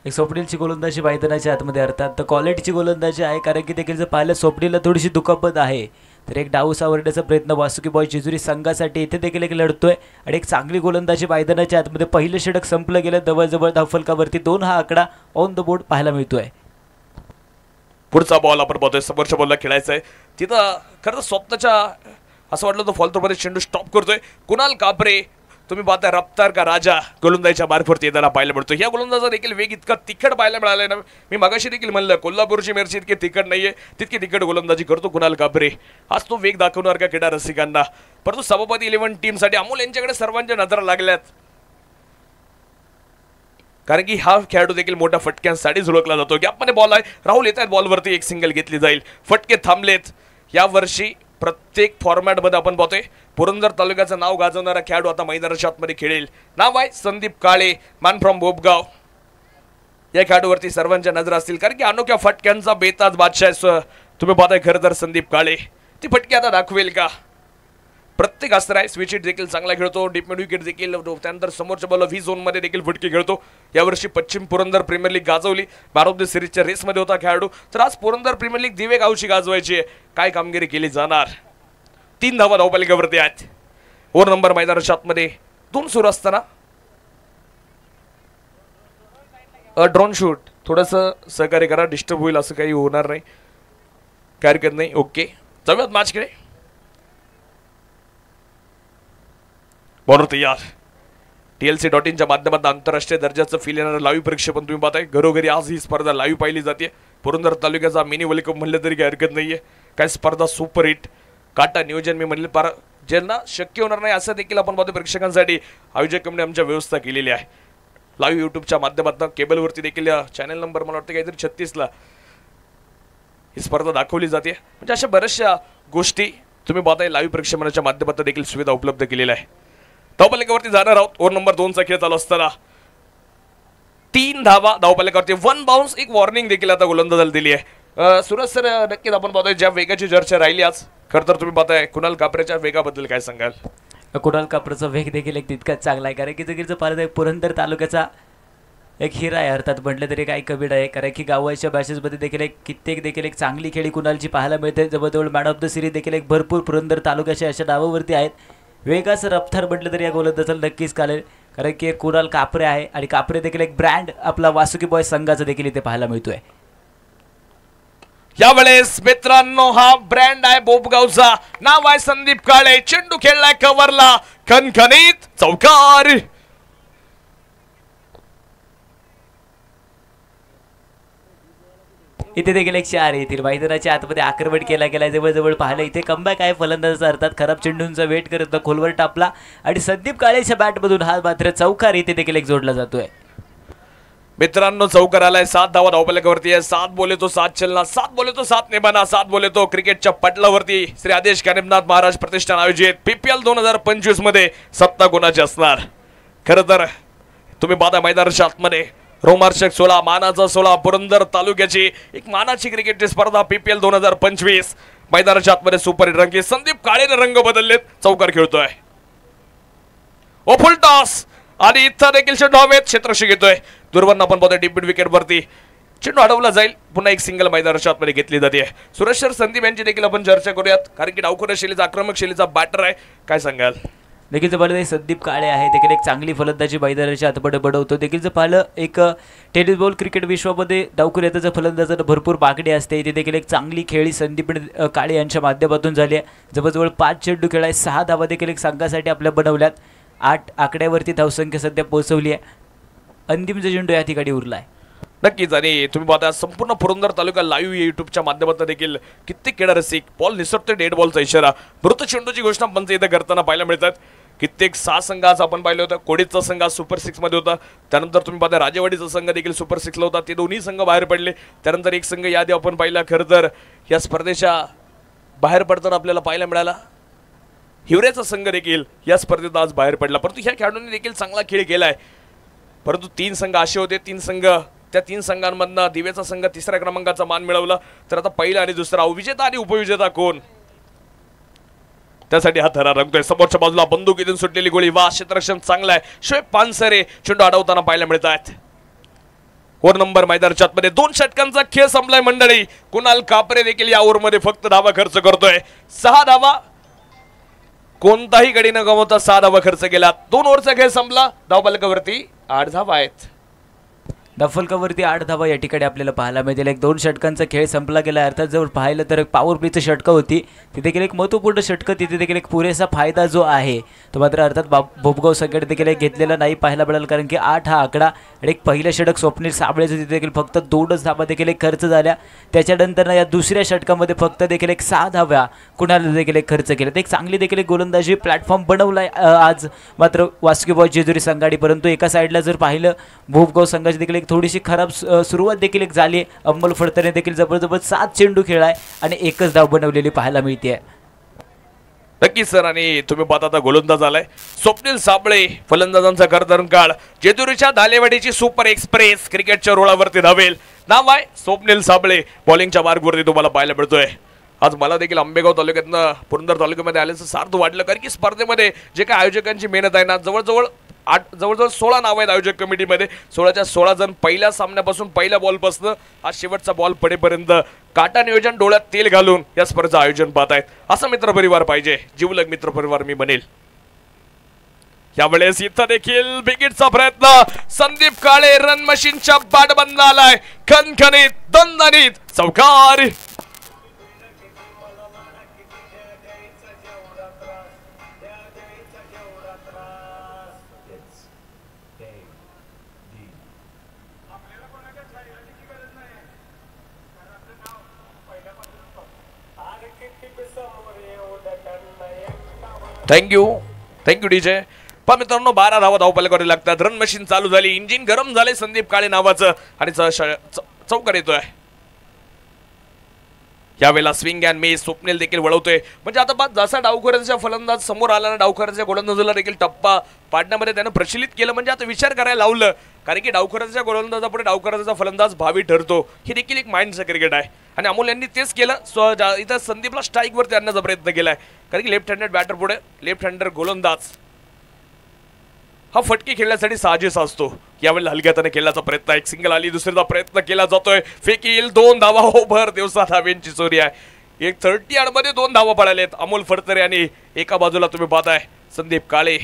एक स्वप्नीलची गोलंदाजी मैदानाच्या आतमध्ये अर्थात तर क्वालिटीची गोलंदाजी आहे, कारण की देखील जर पाहिलं स्वप्नीलला थोडीशी दुखापत आहे, तर एक डाव सावरण्याचा प्रयत्न वासुकी बॉय जेजुरी संघासाठी इथे देखील एक लढतोय. आणि एक चांगली गोलंदाजी मैदानाच्या आतमध्ये पहिलं षटक संपलं गेलं, जवळजवळ धावफलकावरती 2 हा आकडा ऑन द बोर्ड पाहायला मिळतोय. पुढचा बॉल आपण पाहतोय, समोरच्या बॉलला खेळायचा आहे. तिथं खरं तर स्वतःच्या असं वाटलं तो फॉलथ्रोमध्ये चेंडू स्टॉप करतोय. कुणाल कापरे तुम्ही पाहताय रफ्तार का राजा गोलंदाजीच्या मार्फत येताना पाहायला मिळतो. या गोलंदाजा देखील वेग इतका तिखट पाहायला मिळालाय ना, मी मगाशी देखील म्हणलं कोल्हापूरची मिरची इतकी तिखट नाहीये, तितकी तिखट गोलंदाजी करतो कुणाल कापरे. आज तो वेग दाखवणार का क्रीडा रसिकांना. परंतु सभापती 11 टीमसाठी अमोल यांच्याकडे सर्वांच्या नजरा लागल्यात, कारण की हा खेळाडू देखील मोठ्या फटक्यांसाठी झुळकला जातो. गॅपमध्ये बॉल आहे, राहुल येत आहेत बॉलवरती, एक सिंगल घेतली जाईल. फटके थांबलेत. या वर्षी प्रत्येक फॉर्मॅटमध्ये आपण पाहतोय पुरंदर तालुक्याचं नाव गाजवणारा खेळाडू आता मैदानाच्या आतमध्ये खेळेल. नाव आहे संदीप काळे, मॅन फ्रॉम बोबगाव. या खेळाडूवरती सर्वांच्या नजर असतील, कारण की अनोख्या फटक्यांचा बेताज बादशाह तुम्ही पाहताय. खरं तर संदीप काळे ती फटकी आता दाखवेल का? प्रत्येक अस्त्र आहे. स्विच हिट देखील चांगला खेळतो, डीप मिड विकेट देखील, त्यानंतर समोरच्या बॉल व्ही झोन मध्ये देखील फटके खेळतो. यावर्षी पश्चिम पुरंदर प्रीमियर लीग गाजवली, मॅन ऑफ द सिरीजच्या रेसमध्ये होता खेळाडू. तर आज पुरंदर प्रीमियर लीग दिवे गावची गाजवायची आहे. काय कामगिरी केली जाणार. 3 धावा धावपालिकेवरती आहेत. ओव्हर नंबर मैदानाच्या आतमध्ये 2 सुरू असताना ड्रोन शूट, थोडंसं सहकार्य करा, डिस्टर्ब होईल असं काही होणार नाही, काय हरकत नाही. ओके, जाऊयात मॅचकडे. बॉलर तयार. TLC.in च्या माध्यमातून आंतरराष्ट्रीय दर्जाचं फील येणारं लाईव्ह प्रक्षेपण तुम्ही पाहताय. घरोघरी आज ही स्पर्धा लाईव्ह पाहिली जाते. पुरंदर तालुक्याचा मिनी वर्ल्ड कप म्हणलं तरी काही हरकत नाहीये. काय स्पर्धा सुपर हिट, काटा नियोजन मी म्हणले पार ज्यांना शक्य होणार नाही असं देखील आपण पाहतो. प्रेक्षकांसाठी आयोजक कंपनी आमच्या व्यवस्था केलेली आहे. लाईव्ह यूट्यूबच्या माध्यमातून केबलवरती देखील चॅनल नंबर मला वाटतं काहीतरी 36ला ही स्पर्धा दाखवली जाते. म्हणजे अशा बऱ्याचशा गोष्टी तुम्ही पाहताय लाईव्ह प्रक्षेपणाच्या माध्यमातून देखील सुविधा उपलब्ध केलेल्या आहे. धावफलकावरती जाणार आहोत. ओव्हर नंबर 2 चा खेळ चालू असताना 3 धावा धावफलकावरती 1 बाउन्स, एक वॉर्निंग देखील आता गोलंदाजाला दिली आहे. सूरज सर, नक्कीच आपण पाहतोय ज्या वेगाची चर्चा राहिली आज, खरं तर तुम्ही पाहताय कुणाल कापरेच्या वेगाबद्दल काय सांगाल? कुणाल कापरेचा वेग देखील एक तितकाच चांगला आहे, कारण की जर पाहिलं तर पुरंदर तालुक्याचा एक हिरा आहे, अर्थात म्हटलं तरी काही कमी नाही, कारण की गावाच्या बॅचेसमध्ये देखील एक कित्येक देखील एक चांगली खेळी कुणालची पाहायला मिळते. जवळजवळ मॅन ऑफ द सिरीज देखील एक भरपूर पुरंदर तालुक्याच्या अशा डावावरती आहेत. वेगाचं रफ्तार म्हटलं तरी या गोलंदाजाला नक्कीच कालेल, कारण की एक कुणाल कापरे आहे आणि कापरे देखील एक ब्रँड आपला वासुकी बॉय संघाचा देखील इथे पाहायला मिळतोय. यावेळेस मित्रांनो हा ब्रँड आहे बोपगावचा, नाव आहे संदीप काळे, चेंडू खेळलाय कव्हरला, खणखणीत चौकार. इथे देखील एक 4 येतील. मैदानाच्या आतमध्ये आक्रमण केला गेला, जवळजवळ पाहिलं इथे कमबॅक आहे फलंदाजाचा, अर्थात खराब चेंडूंचा वेट करत खोलवर टापला आणि संदीप काळेच्या बॅटमधून हा मात्र चौकार इथे देखील एक जोडला जातोय. मित्रांनो चौकार आलाय, 7 धावा धावफलकावरती आहे. 7 बोले तो 7 चलना, 7 बोले तो 7 निभाना, 7 बोले तो क्रिकेटच्या पटलावरती श्री आदेश कानिमनाथ महाराज प्रतिष्ठान आयोजित PPL 2025 मध्ये सत्ता कोणाची असणार? खरं तर तुम्ही पाहता मैदानाच्या आतमध्ये रोमार्चक 16 मानाचा 16 पुरंदर तालुक्याची एक मानाची क्रिकेटची स्पर्धा PPL 2025. मैदानाच्या आतमध्ये सुपर हिट रंगी संदीप काळेने रंग बदललेत, चौकार खेळतोय. ओ फुल टॉस आणि इथं देखील चेंडू हवेत क्षेत्ररक्षक घेतोय. दुर्वर्ण आपण पाहतोय डीप विकेट वरती चेंडू अडवला जाईल, पुन्हा एक सिंगल मैदानाच्या आतमध्ये घेतली जाते. सुरेश सर, संदीप यांची देखील आपण चर्चा करूयात, कारण की डावखोर शैलीचा आक्रमक शैलीचा बॅटर आहे, काय सांगाल? देखील जर पाहिलं संदीप काळे आहे, देखील एक चांगली फलंदाजी मैदानाच्या आतमध्ये बडवतो. देखील जर पाहिलं एक टेनिस बॉल क्रिकेट विश्वामध्ये डावखोर येताचं फलंदाजांना भरपूर बागडी असते. इथे देखील एक चांगली खेळी संदीप काळे यांच्या माध्यमातून झाली आहे. जवळजवळ 5 चेंडू खेळाय, 6 धावा देखील एक संघासाठी आपल्या बनवल्यात. 8 आकड्यावरती धावसंख्या सध्या पोहोचवली आहे. अंतिम जो चेंडू या ठिकाणी उरला आहे. नक्कीच, आणि तुम्ही पाहता संपूर्ण पुरंदर तालुका लाईव्ह युट्यूबच्या माध्यमातून देखील कित्येक खेळा रसिक बॉल निसटते, डेड बॉलचा इशारा, मृत चेंडूची घोषणा पंच इथे करताना पाहायला मिळतात. कित्येक 6 संघ आज आपण पाहिलं होतं. कोडीचा संघ सुपर 6 मध्ये होता, त्यानंतर तुम्ही पाहता राजेवाडीचा संघ देखील सुपर 6 ला होता, ते दोन्ही संघ बाहेर पडले. त्यानंतर एक संघ यादी आपण पाहिला, खरं तर या स्पर्धेच्या बाहेर पडताना आपल्याला पाहायला मिळाला हिवरेचा संघ देखील या स्पर्धेत आज बाहेर पडला. परंतु ह्या खेळाडूंनी देखील चांगला खेळ केलाय. परंतु 3 संघ असे होते, 3 संघ, त्या 3 संघांमधनं दिवेचा संघ 3ऱ्या क्रमांकाचा मान मिळवला. तर आता पहिला आणि दुसरा विजेता आणि उपविजेता कोण, त्यासाठी हा थरा रंगतोय. समोरच्या बाजूला बंदुकीतून सुटलेली गोळी, वा क्षेत्ररक्षण चांगला आहे. शोएब पानसरे चेंडू अडवताना पाहायला मिळत आहेत. 4 नंबर मैदानाच्या आतमध्ये 2 षटकांचा खेळ संपलाय मंडळी. कुणाल कापरे देखील या ओव्हरमध्ये फक्त धावा खर्च करतोय. 6 धावा, कोणताही गडी न गमावता 6 धावा खर्च केला. 2 ओव्हरचा खेळ संपला, धावफलकावरती 8 धावा आहेत. धावफलकावरती 8 धावा या ठिकाणी आपल्याला पाहायला मिळतील. एक 2 षटकांचा खेळ संपला गेला. अर्थात जर पाहिलं तर पॉवर प्लेचं षटकं होती, तिथे देखील एक महत्त्वपूर्ण षटकं, तिथे देखील एक पुरेसा फायदा जो आहे तो मात्र अर्थात भोपगाव संघाने देखील घेतलेला नाही पाहायला मिळाला, कारण की 8 हा आकडा आणि एक पहिलं षटक स्वप्नील साबळेचं तिथे देखील फक्त 2च धावा देखील एक खर्च झाल्या. त्याच्यानंतर या दुसऱ्या षटकामध्ये फक्त देखील एक 6 धाव्या कुणाला देखील एक खर्च केला. एक चांगली देखील एक गोलंदाजी प्लॅटफॉर्म बनवलाय आज मात्र वासुकी बॉय जेजुरी संघाडी. परंतु एका साईडला जर पाहिलं भोपगाव संघाची देखील थोडीशी खराब सुरुवात देखील एक झाली. अंमल फडतरने देखील जबरदस्त 7 चेंडू खेळाय आणि एकच धाव बनवलेली पाहायला मिळते. नक्कीच सर, आणि तुम्ही पाहता आता गोलंदाज आलाय स्वप्नील साबळे, फलंदाजांचा कर्तनकाळ. जेजुरीच्या धालेवाडीची सुपर एक्सप्रेस क्रिकेटच्या रोळावरती धावेल, नाव आहे स्वप्नील साबळे. बॉलिंगच्या मार्गवरती तुम्हाला पाहायला मिळतोय. आज मला देखील आंबेगाव तालुक्यातनं पुरंदर तालुक्यामध्ये आल्याचं सार्थ वाटलं, कारण की स्पर्धेमध्ये जे काही आयोजकांची मेहनत आहे ना, जवळजवळ 16 नाव आहेत आयोजक कमिटीमध्ये. 16च्या 16 जण पहिल्या सामन्यापासून पहिल्या बॉलपासून आज शेवटचा बॉल पडेपर्यंत काटा नियोजन, डोळ्यात तेल घालून या स्पर्धेचं आयोजन पाहत आहेत. असा मित्रपरिवार पाहिजे, जीवलग मित्रपरिवार मी बनेल. यावेळेस इथं देखील बिगिटचा प्रयत्न, संदीप काळे रन मशीनच्या बाटबंद आलाय, खणखणीत दणदणीत चौकार. Thank you DJ. पण मित्रांनो 12 धावा धावफलकावर लागतात. रन मशीन चालू झाली, इंजिन गरम झाले संदीप काळे नावाचं आणि चौकार येतोय. यावेळेला स्विंग अँड मिस स्वप्नील देखील वळवतोय. म्हणजे आता बाद जसा डावखोऱ्याचा फलंदाज समोर आला ना, डावखोऱ्याच्या गोलंदाजाला देखील टप्पा पाडण्यामध्ये त्यानं प्रचलित केलं. म्हणजे आता विचार करायला लावलं, कारण की डावखोऱ्याच्या गोलंदाजापुढे डावखोऱ्याचा फलंदाज भावी ठरतो. हे देखील एक माइंडचं क्रिकेट आहे आणि अमोल यांनी तेच केलं. इथं संदीपला स्ट्राईकवरती आणण्याचा प्रयत्न केलाय, कारण की लेफ्ट हँडेड बॅटर पुढे लेफ्ट हँडेड गोलंदाज हा फटके खेळण्यासाठी साजेस असतो. यावेळेला हलक्याने खेळण्याचा प्रयत्न, एक सिंगल आली, दुसऱ्याचा प्रयत्न केला जातोय, फेकील 2 धावा. ओव्हर दिवसा धाव्यांची चोरी आहे. एक 30 मध्ये 2 धावा पडालेत अमोल फडतरे आणि एका बाजूला तुम्ही पाहताय संदीप काळे.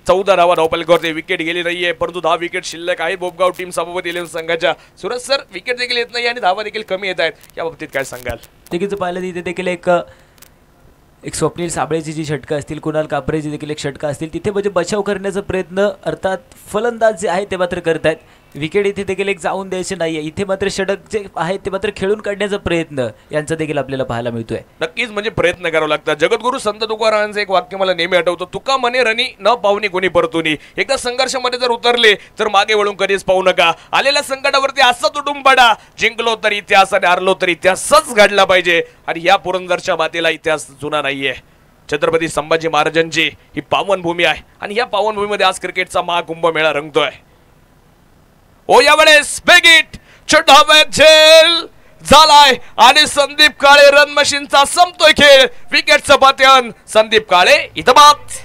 14 धावा धावपलकावरती. विकेट गेली नाहीये, परंतु 10 विकेट शिल्लक आहे बोबगाव टीम सभापती 11 संघाच्या. सूरज सर, विकेट देखील येत नाही आणि धावा देखील कमी येत आहेत, या बाबतीत काय सांगाल? देखील पाहिलं तिथे देखील एक स्वप्नील साबळेची जी षटकं असतील, कुणाल कापरेची देखील एक षटकं असतील, तिथे म्हणजे बचाव करण्याचा प्रयत्न अर्थात फलंदाज जे आहे ते मात्र करतायत. विकेट इथे देखील एक जाऊन द्यायचे नाहीये, इथे मात्र षटक जे आहे ते मात्र खेळून काढण्याचा प्रयत्न यांचा देखील आपल्याला पाहायला मिळतोय. नक्कीच म्हणजे प्रयत्न करावा लागतात. जगद्गुरु संत तुकारामांचं एक वाक्य मला नेहमी आठवतं, तुका म्हणे रणी न पाहुणी कोणी परतुनी. एकदा संघर्षामध्ये जर उतरले तर मागे वळून कधीच पाहू नका. आलेल्या संकटावरती असं तुटून पडा. जिंकलो तर इतिहास आणि हारलो तर इतिहासच घडला पाहिजे. आणि या पुरंदरच्या मातेला इतिहास जुना नाहीये. छत्रपती संभाजी महाराजांची ही पावनभूमी आहे आणि या पावनभूमीमध्ये आज क्रिकेटचा महाकुंभ मेळा रंगतोय. ओ यावेळेस बेगिट छोटा झेल झालाय आणि संदीप काळे रन मशीनचा संपतोय खेळ. विकेटचं पतन संदीप काळे इथं बाद.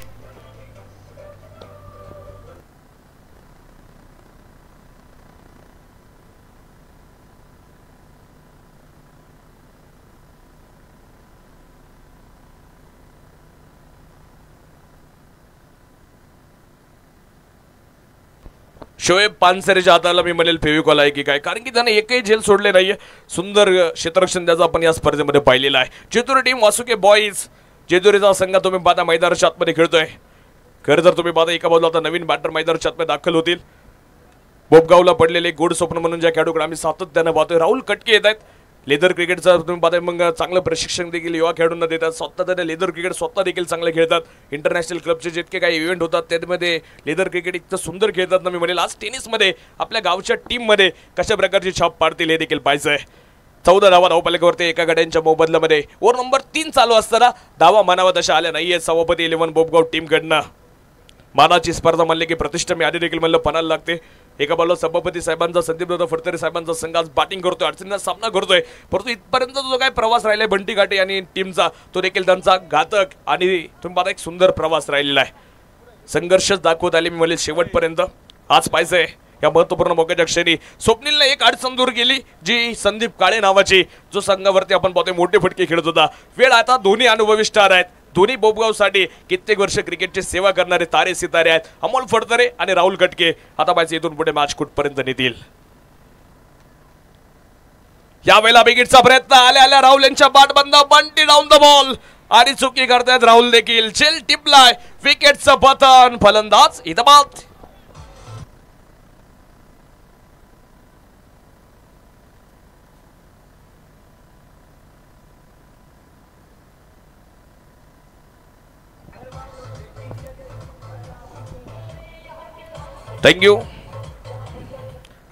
शोएब पानसरेच्या हाताला मी म्हणेल फेविकॉल आहे की काय, कारण की त्याने एकही झेल सोडले नाहीये. सुंदर क्षेत्ररक्षण त्याचं आपण या स्पर्धेमध्ये पाहिलेलं आहे. जेजुरी टीम वासुके बॉईज, जेजुरीचा संघ तुम्ही पाहता मैदानाच्या आतमध्ये खेळतोय. खरं जर तुम्ही पाहता एका बाजूला आता नवीन बॅटर मैदानाच्या आतमध्ये दाखल होतील. बोबगावला पडलेले गोड स्वप्न म्हणून ज्या खेळाडूकडे आम्ही सातत्यानं पाहतोय, राहुल कटके येत आहेत. लेदर क्रिकेटचं तुम्ही पाहताय, मग चांगलं प्रशिक्षण देखील युवा खेळाडूंना देतात. स्वतः त्याने लेदर क्रिकेट स्वतः देखील चांगले खेळतात. इंटरनॅशनल क्लबचे जितके काही इव्हेंट होतात त्यामध्ये लेदर क्रिकेट इतकं सुंदर खेळतात ना, मी म्हणेल आज टेनिसमध्ये आपल्या गावच्या टीममध्ये कशा प्रकारची छाप पाडतील हे देखील पाहायचं आहे. 14 धावा धावपलकावरती एका गड्यांच्या मोबदल्यामध्ये. ओव्हर नंबर 3 चालू असताना धावा मानावा तशा आल्या नाहीये सभापती 11 बोबगाव टीमकडनं. मानाची स्पर्धा म्हणले की प्रतिष्ठा, मी आधी देखील म्हणलं, पणाला लागते. एका बाजूला सभापती साहेबांचा, संदीपदादा फडतरे साहेबांचा संघ आज बॅटिंग करतोय, अडचणींचा सामना करतोय. परंतु इथपर्यंत जो काय प्रवास राहिलाय बंटी घाटे आणि टीमचा, तो देखील त्यांचा घातक आणि तुम्ही पाहता एक सुंदर प्रवास राहिलेला आहे. संघर्षच दाखवत आले मी म्हणेल शेवटपर्यंत. आज पाहिजे या महत्वपूर्ण मोक्याच्या क्षणी स्वप्नीलने एक अडचण दूर केली, जी संदीप काळे नावाची, जो संघावरती आपण पाहतोय मोठे फटके खेळत होता. वेळ आता दोन्ही अनुभवी स्टार आहेत. दोन्ही बोबगावसाठी कित्येक वर्ष क्रिकेटची सेवा करणारे तारे सितारे आहेत, अमोल फडतरे आणि राहुल कटके. आता पाहिजे इथून पुढे मॅच कुठपर्यंत नेतील. यावेळेला बिगिटचा प्रयत्न, आल्या राहुल यांच्या पाठबंद, बंटी डाऊन द बॉल आणि चुकी करतायत राहुल देखील. झेल टिपलाय, विकेटचं पतन, फलंदाज इथं बाद. थँक्यू.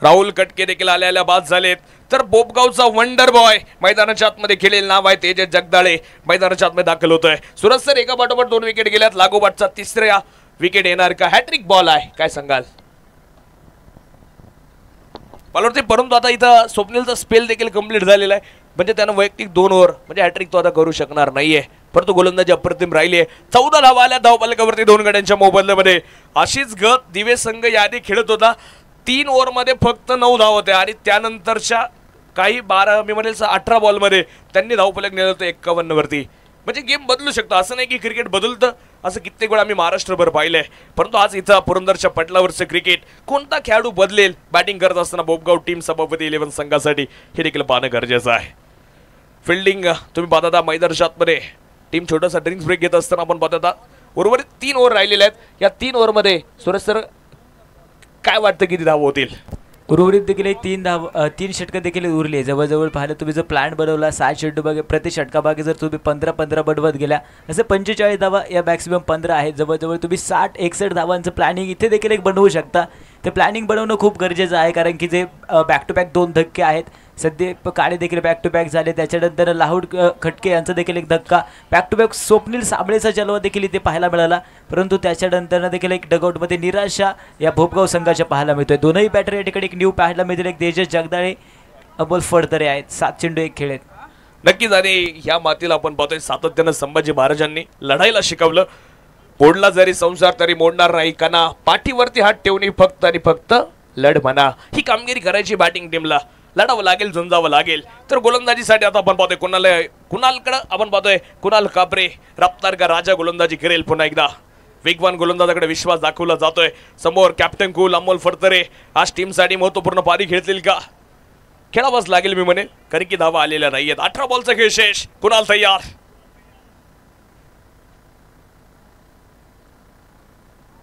राहुल कटके देखील आल्या बाद झालेत. तर बोबगावचा वंडर बॉय मैदानाच्या आतमध्ये खेळेल नाव आहे तेजस जगदाळे, मैदानाच्या आतमध्ये दाखल होतोय. सूरज सर, एका पाठोपाठ 2 विकेट गेल्यात, लागोपाठचा 3ऱ्या विकेट येणार का? हॅट्रिक बॉल आहे, काय सांगाल? मला वाटते, परंतु आता इथं स्वप्नीलचा स्पेल देखील कंप्लीट झालेला आहे. म्हणजे त्यानं वैयक्तिक 2 ओव्हर म्हणजे हॅट्रिक तो आता करू शकणार नाहीये. परंतु गोलंदाजी अप्रतिम राहिली आहे. 14 धावा आल्या धावपलकावरती 2 गड्यांच्या मोबदल्यामध्ये. अशीच गत दिवे संघ यादी खेळत होता. 3 ओव्हरमध्ये फक्त 9 धावा होत्या आणि त्यानंतरच्या काही 12 मी म्हणेल 18 बॉलमध्ये त्यांनी धावपलक नेलं होतं 51 वरती. म्हणजे गेम बदलू शकतो, असं नाही की क्रिकेट बदलतं. असं कित्येक वेळा आम्ही महाराष्ट्रभर पाहिलंय. परंतु आज इथं पुरंदरच्या पटलावरचं क्रिकेट कोणता खेळाडू बदलेल बॅटिंग करत असताना बोबगाव टीम सभापती 11 संघासाठी, हे देखील पाहणं गरजेचं आहे. फिल्डिंग तुम्ही पाहता मैदानाच्या आतमध्ये टीम छोटासा ड्रिंक्स ब्रेक घेत असताना आपण पाहता उर्वरित 3 ओव्हर राहिलेले आहेत. या 3 ओव्हरमध्ये सूरज सर काय वाटतं किती धावा होतील? उर्वरित देखील एक 3 षटकं देखील उरली. जवळजवळ पाहिलं तुम्ही जर प्लॅन बनवला 6 षटक प्रति षटकामागे जर तुम्ही 15-15 बनवत गेल्या, असे 45 धावा या मॅक्सिमम 15 आहेत. जवळजवळ तुम्ही 60-61 धावांचं प्लॅनिंग इथे देखील एक बनवू शकता. ते प्लॅनिंग बनवणं खूप गरजेचं आहे, कारण की जे बॅक टू बॅक 2 धक्के आहेत. सध्या काळे देखील बॅक टू बॅक झाले, त्याच्यानंतर लाहोड खटके यांचा देखील एक धक्का, बॅक टू बॅक स्वप्नील साबळेचा जलवा देखील इथे पाहायला मिळाला. परंतु त्याच्यानंतर देखील एक डगआउटमध्ये निराशा या भोपगाव संघाच्या पाहायला मिळतोय. दोनही बॅटर या ठिकाणी एक न्यू पाहायला मिळतील. एक तेजस जगदाळे, अमोल फडतरे आहेत. 7 चेंडू 1 खेळ आहेत. नक्कीच. आणि ह्या मातीला आपण पाहतोय सातत्यानं संभाजी महाराजांनी लढाईला शिकवलं. मोडला जरी संसार तरी मोडणार नाही कणा, पाठीवरती हात ठेवणी फक्त आणि फक्त लढ म्हणा. ही कामगिरी करायची बॅटिंग टीमला, लढावं लागेल, झुंजावं लागेल. तर गोलंदाजीसाठी आता आपण पाहतोय कुणालकडे आपण पाहतोय कुणाल कापरे, रफ्तार का राजा गोलंदाजी करेल पुन्हा एकदा. वेगवान गोलंदाजाकडे विश्वास दाखवला जातोय. समोर कॅप्टन कूल, अमोल फडतरे आज टीमसाठी महत्वपूर्ण पारी खेळतील का? खेळावंच लागेल मी म्हणेल, कारण की धावा आलेल्या नाहीयेत. 18 बॉलचा खेळ शेष. कुणाल तयार.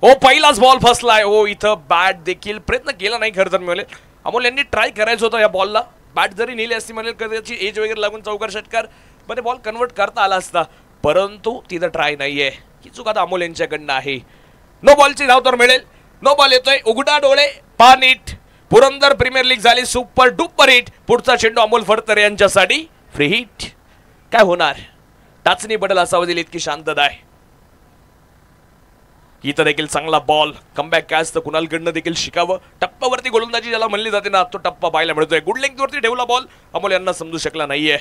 ओ पहिलाच बॉल फसलाय. ओ इथं बॅट देखील प्रयत्न केला नाही खरं तर मिळेल. अमोल यांनी ट्राय करायचं होतं या बॉलला. बॅट जरी नेली असती म्हणेल कदाचित एज वगैरे लागून चौकार षटकार मध्ये बॉल कन्वर्ट करता आला असता, परंतु तिथं ट्राय नाहीये. ही चूक आता अमोल यांच्याकडनं आहे. नो बॉलची धाव तर मिळेल. नो बॉल येतोय. उघडा डोळे पानीट. पुरंदर प्रीमियर लीग झाली सुपर डुपर हिट. पुढचा चेंडू अमोल फडतरे यांच्यासाठी फ्री हिट. काय होणार? टाचणी बदल असावं दिली इतकी शांतता आहे. इथं देखील चांगला बॉल. कमबॅक कॅच तर कुणालकडनं देखील शिकावं. टप्प्यावरती गोलंदाजी ज्याला म्हणली जाते ना, तो टप्पा पाहायला मिळतोय. गुड लेंथवरती ठेवला बॉल. अमोल यांना समजू शकला नाहीये.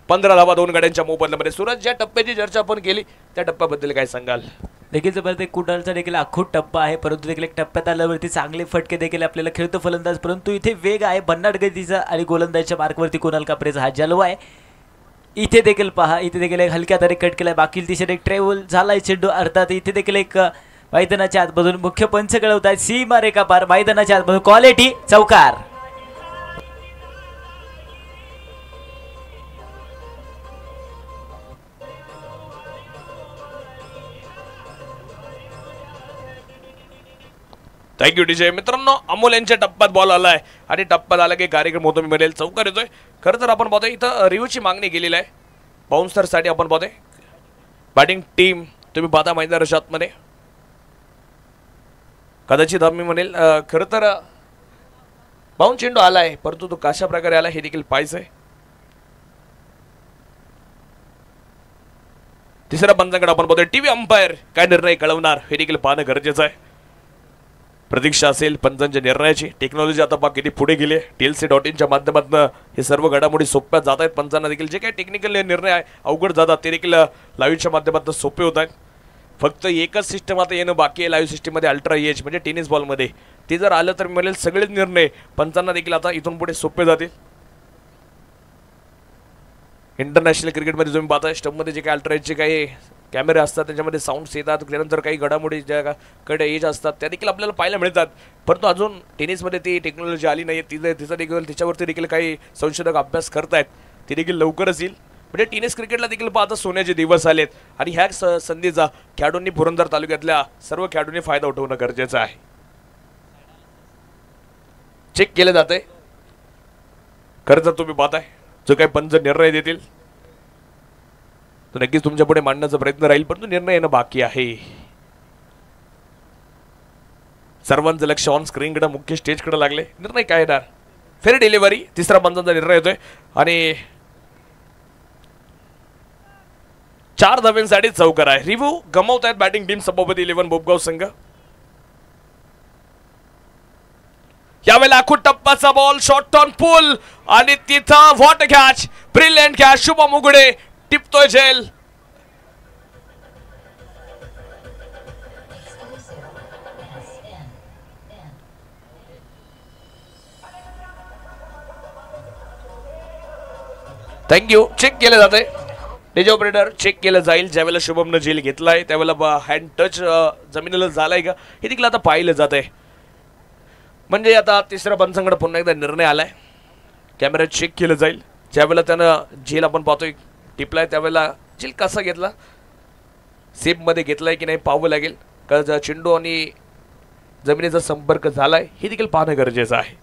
15 धावा 2 गाड्यांच्या मोबदल्यामध्ये. सूरज, ज्या टप्प्याची चर्चा आपण केली त्या टप्प्याबद्दल काय सांगाल? देखील जबरदस्त कुणालचा देखील आखूट टप्पा आहे, परंतु देखील एक टप्प्यात आल्यावरती चांगले फटके देखील आपल्याला खेळतो फलंदाज. परंतु इथे वेग आहे भन्नाट गतीचा आणि गोलंदाजच्या मार्कवरती कुणाल कापरेचा हा जलवा आहे. इथे देखील पहा, इथे देखील एक हलक्या तरी कट केलाय. बाकी दिशेने एक ट्रेवल झालाय चेंडू. अर्थात इथे देखील एक मैदानाच्या आतमधून मुख्य पंच कळवत आहेत. सीमा रेखा पार मैदानाच्या आतमधून क्वालिटी चौकार. Thank you DJ. मित्रांनो, अमोल यांच्या टप्प्यात बॉल आलाय आणि टप्प्यात आला की कार्यक्रम होतो मी म्हणेल. चौकार येतोय. खरं तर आपण पाहतोय इथं रिव्ह्यूची मागणी केलेली आहे. बाउन्सरसाठी आपण पाहतोय बॅटिंग टीम तुम्ही पाहता मैदानाच्या आतमध्ये. कदाचित मी म्हणेल खरं तर बाउन्स चेंडू आलाय, परंतु तो कशा प्रकारे आला हे देखील पाहायचंय. तिसऱ्या पंचांकडे आपण पाहतोय टीव्ही अंपायर काय निर्णय कळवणार हे देखील पाहणं गरजेचं आहे. प्रतीक्षा असेल पंचांच्या निर्णयाची. टेक्नॉलॉजी आता किती पुढे गेली. TLC.in माध्यमातून हे सर्व घडामोडी सोप्या जात आहेत. पंचांना देखील जे काही टेक्निकल निर्णय अवघड जातात ते देखील लाईव्हच्या माध्यमातून सोपे होत आहेत. फक्त एकच सिस्टम आता येणं बाकी आहे लाईव्ह सिस्टममध्ये, अल्ट्रा एज म्हणजे टेनिस बॉलमध्ये. ते जर आलं तर मिळेल सगळेच निर्णय पंचांना देखील आता इथून पुढे सोपे जातील. इंटरनॅशनल क्रिकेटमध्ये तुम्ही पाहता स्टंपमध्ये जे काही अल्ट्रा एजचे काही कॅमेरे असतात त्याच्यामध्ये साऊंड्स येतात. त्यानंतर काही घडामोडी ज्या कडे एज असतात त्या देखील आपल्याला पाहायला मिळतात. परंतु अजून टेनिसमध्ये ती टेक्नॉलॉजी आली नाही. तिचं देखील त्याच्यावरती देखील काही संशोधक अभ्यास करतायत. ती देखील लवकरच येईल. म्हणजे टेनिस क्रिकेटला देखील पाहता सोन्याचे दिवस आलेत आणि ह्या संधीचा खेळाडूंनी पुरंदर तालुक्यातल्या सर्व खेळाडूंनी फायदा उठवणं गरजेचं आहे. चेक केलं जात आहे. खरं तर तुम्ही पाहताय जो काही पंच निर्णय देतील तो नक्कीच तुमच्या पुढे मांडण्याचा प्रयत्न राहील, परंतु निर्णय येणं बाकी आहे. सर्वांचं लक्ष ऑन स्क्रीनकडे मुख्य स्टेजकडे लागले. निर्णय काय येणार? Fair delivery. तिसरा पंचांचा निर्णय येतोय आणि 4 धाव्यांसाठी चौकार आहे. रिव्ह्यू गमावत आहेत बॅटिंग टीम सभापती 11 बोबगाव संघ. यावेळेला आखूट टप्प्याचा बॉल शॉर्ट ऑन पुल आणि तिथं what catch, brilliant catch. Shubham उघडे टिपतोय झेल. थँक्यू. चेक केलं जाते. डीजे ऑपरेटर चेक केलं जाईल. ज्यावेळेला शुभमनं झेल घेतलाय त्यावेळेला हँड टच जमिनीला झालाय का हे देखील आता पाहिलं जात आहे. म्हणजे आता तिसऱ्या पंचांकडे पुन्हा एकदा निर्णय आलाय. कॅमेरा चेक केलं जाईल. ज्यावेळेला त्यानं झेल आपण पाहतोय टिपलाय त्यावेळेला झेल कसा घेतला, सेपमध्ये घेतलाय की नाही पाहावं लागेल. का चेंडू आणि जमिनीचा संपर्क झालाय हे देखील पाहणं गरजेचं आहे.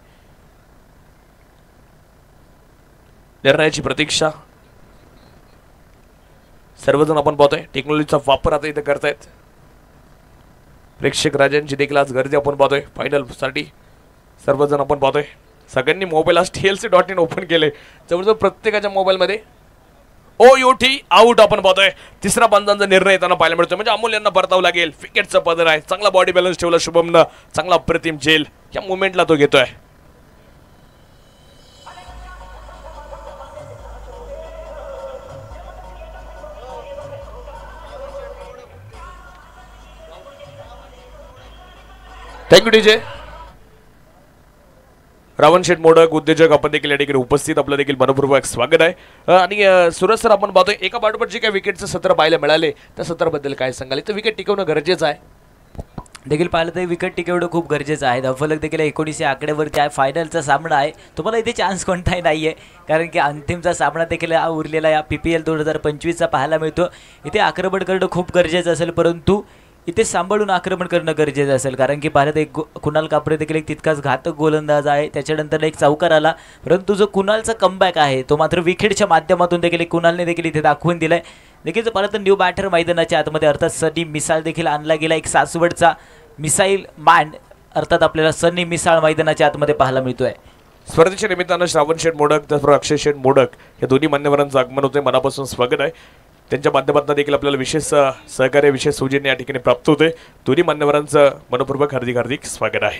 निर्णयाची प्रतीक्षा. सर्वजण आपण पाहतोय टेक्नॉलॉजीचा वापर आता इथे करतायत. प्रेक्षक राजांची देखील आज गर्दी आपण पाहतोय फायनलसाठी. सर्वजण आपण पाहतोय सगळ्यांनी मोबाईल आज TLC.in ओपन केले. जवळजवळ प्रत्येकाच्या मोबाईलमध्ये OUT आउट आपण पाहतोय. तिसरा पंचांचा निर्णय येताना पाहायला मिळतोय. म्हणजे अमोल यांना परतावं लागेल. विकेटचा पदर आहे. चांगला बॉडी बॅलन्स ठेवला शुभमनं. चांगला अप्रतिम झेल या मोमेंटला तो घेतोय. Thank you DJ. रावण शेठ मोडक उद्योजक आपण देखील या ठिकाणी उपस्थित. आपलं देखील मनपूर्वक स्वागत आहे. आणि सुरज सर आपण पाहतोय एका पाठोपाठ जे काही विकेटचं सत्र पाहायला मिळाले त्या सत्राबद्दल काय सांगाल? तर विकेट टिकवणं गरजेचं आहे. देखील पाहिलं तर विकेट टिकवणं खूप गरजेचं आहे. फलक देखील 19 आकड्यावरती आहे. फायनलचा सामना आहे. तुम्हाला इथे चान्स कोणताही नाही आहे कारण की अंतिमचा सामना देखील उरलेला या PPL 2025चा पाहायला मिळतो. इथे आक्रमण करणं खूप गरजेचं असेल परंतु इथे सांभाळून आक्रमण करणं गरजेचं असेल कारण की पाहिलं तर एक कुणाल कापरे देखील एक तितकाच घातक गोलंदाज आहे. त्याच्यानंतर एक चौकार आला परंतु जो कुणालचा कमबॅक आहे तो मात्र विकेटच्या माध्यमातून देखील कुणालने देखील इथे दाखवून दिलाय. देखील जर पाहिलं तर न्यू बॅटर मैदानाच्या आतमध्ये अर्थात सनी मिसाळ देखील आणला गेला. एक सासवडचा मिसाईल मॅन अर्थात आपल्याला सनी मिसाळ मैदानाच्या आतमध्ये पाहायला मिळतोय. स्पर्धेच्या निमित्तानं श्रावण शेठ मोडक त्याचबरोबर अक्षय शेठ मोडक या दोन्ही मान्यवरांचं आगमन होते. मनापासून स्वागत आहे. त्यांच्या माध्यमातून देखील आपल्याला विशेष सहकार्य विशेष सौजन्य या ठिकाणी प्राप्त होते. दोन्ही मान्यवरांचं मनपूर्वक हार्दिक हार्दिक स्वागत आहे.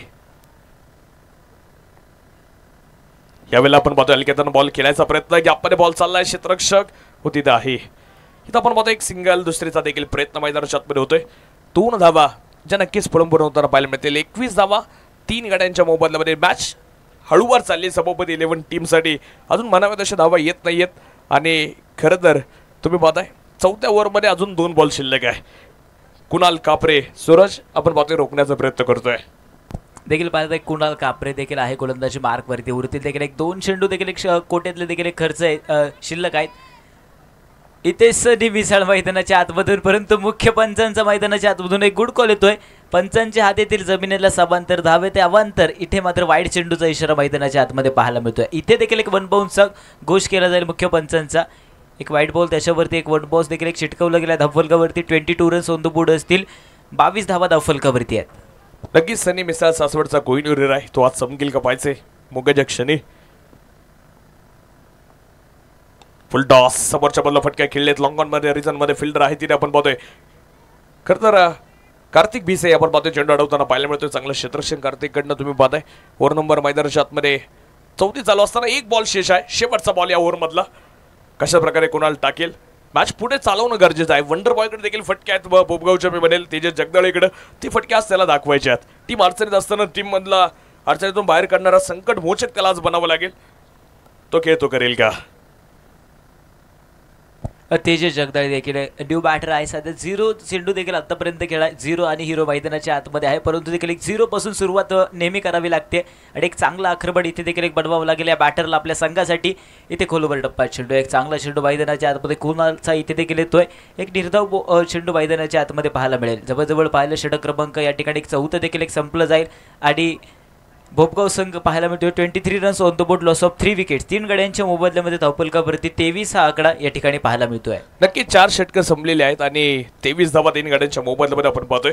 यावेळेला आपण पाहतोय हलक्यातून बॉल खेळायचा प्रयत्न गॅपमध्ये बॉल चाललाय. क्षेत्ररक्षक हो तिथं आहे. इथं आपण पाहतो एक सिंगल दुसरीचा देखील प्रयत्न मैदानाच्या आतमध्ये होतोय. 2 धावा ज्या नक्कीच पुढे होताना पाहायला मिळतील. 21 धावा 3 गाड्यांच्या मोबदल्यामध्ये. मॅच हळूवार चालली सभापती 11 टीमसाठी. अजून म्हणाव्या तशा धावा येत नाहीयेत आणि खरं तर तुम्ही पाहताय 4थ्या ओव्हरमध्ये अजून 2 बॉल शिल्लक आहे. कुणाल कापरे सूरज आपण पाहतोय रोखण्याचा प्रयत्न करतोय. देखील पाहिलं तर कुणाल कापरे देखील आहे गोलंदाजी मार्कवरती. उरतील देखील एक 2 चेंडू देखील एक कोट्यातले देखील एक खर्च शिल्लक आहेत. इथे सनी मिसाळ मैदानाच्या आतमधून परंतु मुख्य पंचांचा मैदानाच्या आतमधून एक गुड कॉल येतोय. पंचांच्या हात येथील जमिनीला समांतर धावे ते अवांतर. इथे मात्र वाईड चेंडूचा इशारा मैदानाच्या आतमध्ये पाहायला मिळतोय. इथे देखील एक 1 बाउन्सचा घोष केला जाईल मुख्य पंचांचा. एक वाईट बॉल त्याच्यावरती एक 1 बॉस देखील एक चिटकवला गेला धावफलकावरती. 22 रन्स ऑन द बोर्ड असतील. 22 धावा धावफलकावरती आहेत. नक्कीच सनी मिसाळ सासवडचा कोहिनूर आहे. तो आज चमकील का पाहायचे मोगेच्या क्षणी. फुल टॉस समोरच्या बॉलला फटक्या खेळलेत. लॉंग ऑन मध्ये रिझन मध्ये फिल्डर आहे तिथे आपण पाहतोय. खरं तर कार्तिक भिसे आपण पाहतोय चेंडू अडवताना पाहायला मिळतोय. चांगलं क्षेत्ररक्षण कार्तिक कडनं तुम्ही पाहताय. ओव्हर नंबर मैदानाच्या आतमध्ये 34 चालू असताना 1 बॉल शेष आहे. शेवटचा बॉल या ओव्हर मधला. कशा प्रकारे कुणाल टाकेल. मॅच पुढे चालवणं गरजेचं आहे. वंडर बॉयकडे देखील फटके आहेत. बोबगावच्या मी बनेल तेजस जगदाळेकडे ती फटके आज त्याला दाखवायचे आहेत. टीम अडचणीत असताना टीम मधला अडचणीतून बाहेर काढणारा संकट मोचक त्याला आज बनावं लागेल. तो खेळ तो करेल का? तेजस जगदाळे देखील न्यू बॅटर आहे. सध्या 0 चेंडू देखील आतापर्यंत खेळाय. 0 आणि हिरो मैदानाच्या आतमध्ये आहे परंतु देखील एक 0 पासून सुरुवात नेहमी करावी लागते आणि एक चांगला आक्रमण इथे देखील एक बनवावं लागेल या बॅटरला आपल्या संघासाठी. इथे खोलवर टप्पा चेंडू एक चांगला चेंडू मैदानाच्या आतमध्ये कुणालचा इथे देखील येतोय. एक निर्धाव चेंडू मैदानाच्या आतमध्ये पाहायला मिळेल. जवळजवळ पाहिलं षटक क्रमांक या ठिकाणी एक 4थं देखील एक संपलं जाईल आणि भोपगाव संघ पाहायला मिळतोय 23 runs on the board loss of 3 wickets. 3 गड्यांच्या मोबदल्यामध्ये धावफलकावरती 23 हा आकडा या ठिकाणी पाहायला मिळतोय. नक्की 4 षटकं संपलेले आहेत आणि 23 धावा 3 गड्यांच्या मोबदल्यामध्ये आपण पाहतोय.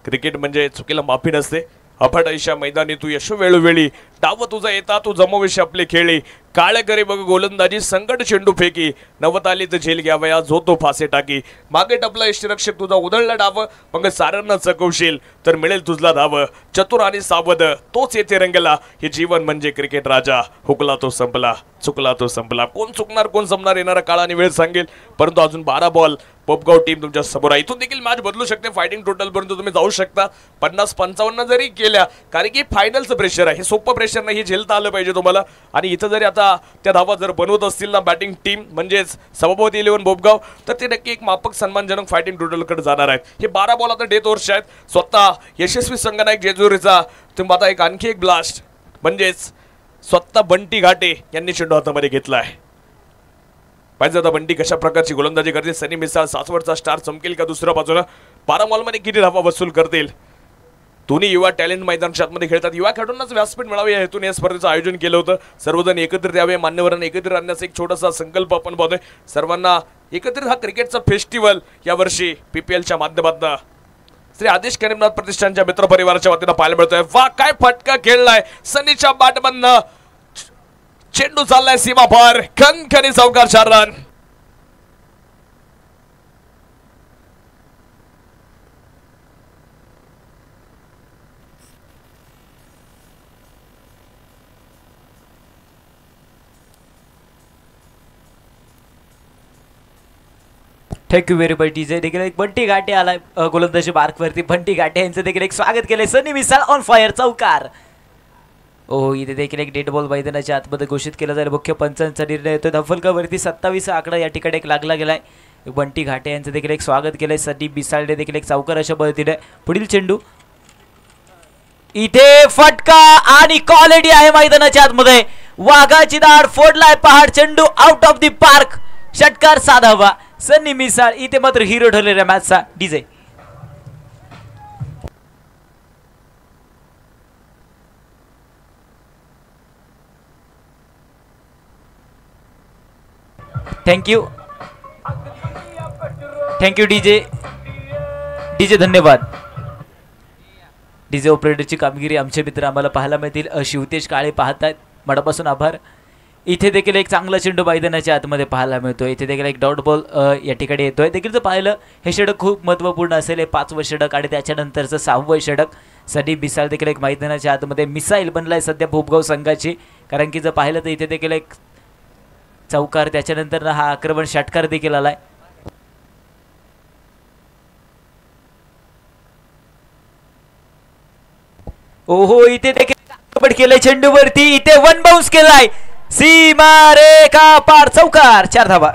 क्रिकेट म्हणजे चुकीला माफी नसते. अफाट ऐशा मैदानी तू यश वेळोवेळी. डाव तुझा येता तू जमविषय आपले खेळी. काळे करे बघ गोलंदाजी संकट चेंडू फेकी. नवत आली तर झेल घ्यावया जो तो फासे टाकी. मागे टपला यष्टीरक्षक तुझा उधळला डाव. मग सारांना चकवशील तर मिळेल तुझला धाव. चतुर आणि सावध तोच येथे रंगला. हे जीवन म्हणजे क्रिकेट राजा. हुकला तो संपला चुकला तो संपला. कोण चुकणार कोण संपणार येणारा काळ आणि वेळ सांगेल. परंतु अजून 12 बॉल पोपगाव टीम तुमच्या समोर आहे. इथून देखील मॅच बदलू शकते. फायटिंग टोटल पर्यंत तुम्ही जाऊ शकता. 50-55 जरी केल्या कारण की फायनलचं प्रेशर आहे. हे सोपं प्रेशर नाही. हे झेलता आलं पाहिजे तुम्हाला. आणि इथं जरी आता त्या धावा जर बनवत असतील ना बॅटिंग टीम म्हणजेच सभापती 11 बोपगाव तर ते नक्की एक माफक सन्मानजनक फायटिंग टोटलकडे जाणार आहेत. हे 12 बॉल आता डेथ ओव्हर्स आहेत. स्वतः यशस्वी संघनायक जेजुरीचा तुम्ही आता एक आणखी एक ब्लास्ट म्हणजेच स्वतः बंटी घाटे यांनी चेंडू हातामध्ये घेतला आहे. पाहिजे आता बंटी कशा प्रकारची गोलंदाजी करते. सनी मिसाळ सासवडचा स्टार चमकेल का दुसऱ्या बाजूला. 12 बॉलमध्ये किती धावा वसूल करतील. दोन्ही युवा टॅलेंट मैदानाच्या आतमध्ये खेळतात. युवा खेळाडूंनाच व्यासपीठ मिळावे या हेतून या स्पर्धेचं आयोजन केलं होतं. सर्वजण एकत्रित यावे. मान्यवरांना एकत्रित आणण्याचा एक छोटासा संकल्प आपण पाहतोय. सर्वांना एकत्रित हा क्रिकेटचा फेस्टिवल यावर्षी PPLच्या माध्यमातून श्री आदेश करीमनाथ प्रतिष्ठानच्या मित्र परिवाराच्या वतीनं पाहायला मिळतोय. वा काय फटका खेळलाय सनीच्या बॅटमधनं. चेंडू चाललाय सीमा पार. खनखनी चौकार 4 run. Thank you very much DJ. देखील एक बंटी घाटे आलाय गोलंदाजी मार्कवरती. बंटी घाटे यांचं देखील एक स्वागत केलंय. सनी मिसाळ ऑन फायर चौकार. ओ इथे देखील एक डेड बॉल मैदानाच्या आतमध्ये घोषित केला जाईल. मुख्य पंचांचा निर्णय येतो. धफलकावरती 27 आकडा या ठिकाणी एक लागला गेलाय. बंटी घाटे यांचं देखील एक स्वागत केलंय. सनी मिसाळने देखील एक चौकार अशा पद्धतीने. पुढील चेंडू इथे फटका आणि क्वालिटी आहे मैदानाच्या आतमध्ये. वाघाची दाढ फोडलाय पहाड. चेंडू आउट ऑफ द पार्क. षटकार साधावा. सनी मिसाळ इथे मात्र हिरो ठरलेला मॅचचा. DJ thank you thank you DJ. DJ धन्यवाद. डीजे ऑपरेटरची कामगिरी आमचे मित्र आम्हाला पाहायला मिळतील. शिवतेज काळे पाहतात. मनापासून आभार. इथे देखील एक चांगला चेंडू मैदानाच्या आतमध्ये पाहायला मिळतो. इथे देखील एक डॉट बॉल या ठिकाणी येतोय. देखील जर पाहिलं हे षटक खूप महत्त्वपूर्ण असेल. हे 5वं षटक आणि त्याच्यानंतरचं 6वं षटक. सनी मिसाळ देखील एक मैदानाच्या आतमध्ये मिसाईल बनलाय सध्या भोपगाव संघाची. कारण की जर पाहिलं तर इथे देखील एक चौकार त्याच्यानंतर हा आक्रमण षटकार देखील आलाय. ओहो इथे देखील केलंय चेंडूवरती. इथे वन बाउन्स केलाय. सीमा रेखा पार चौकार. 4 धावा.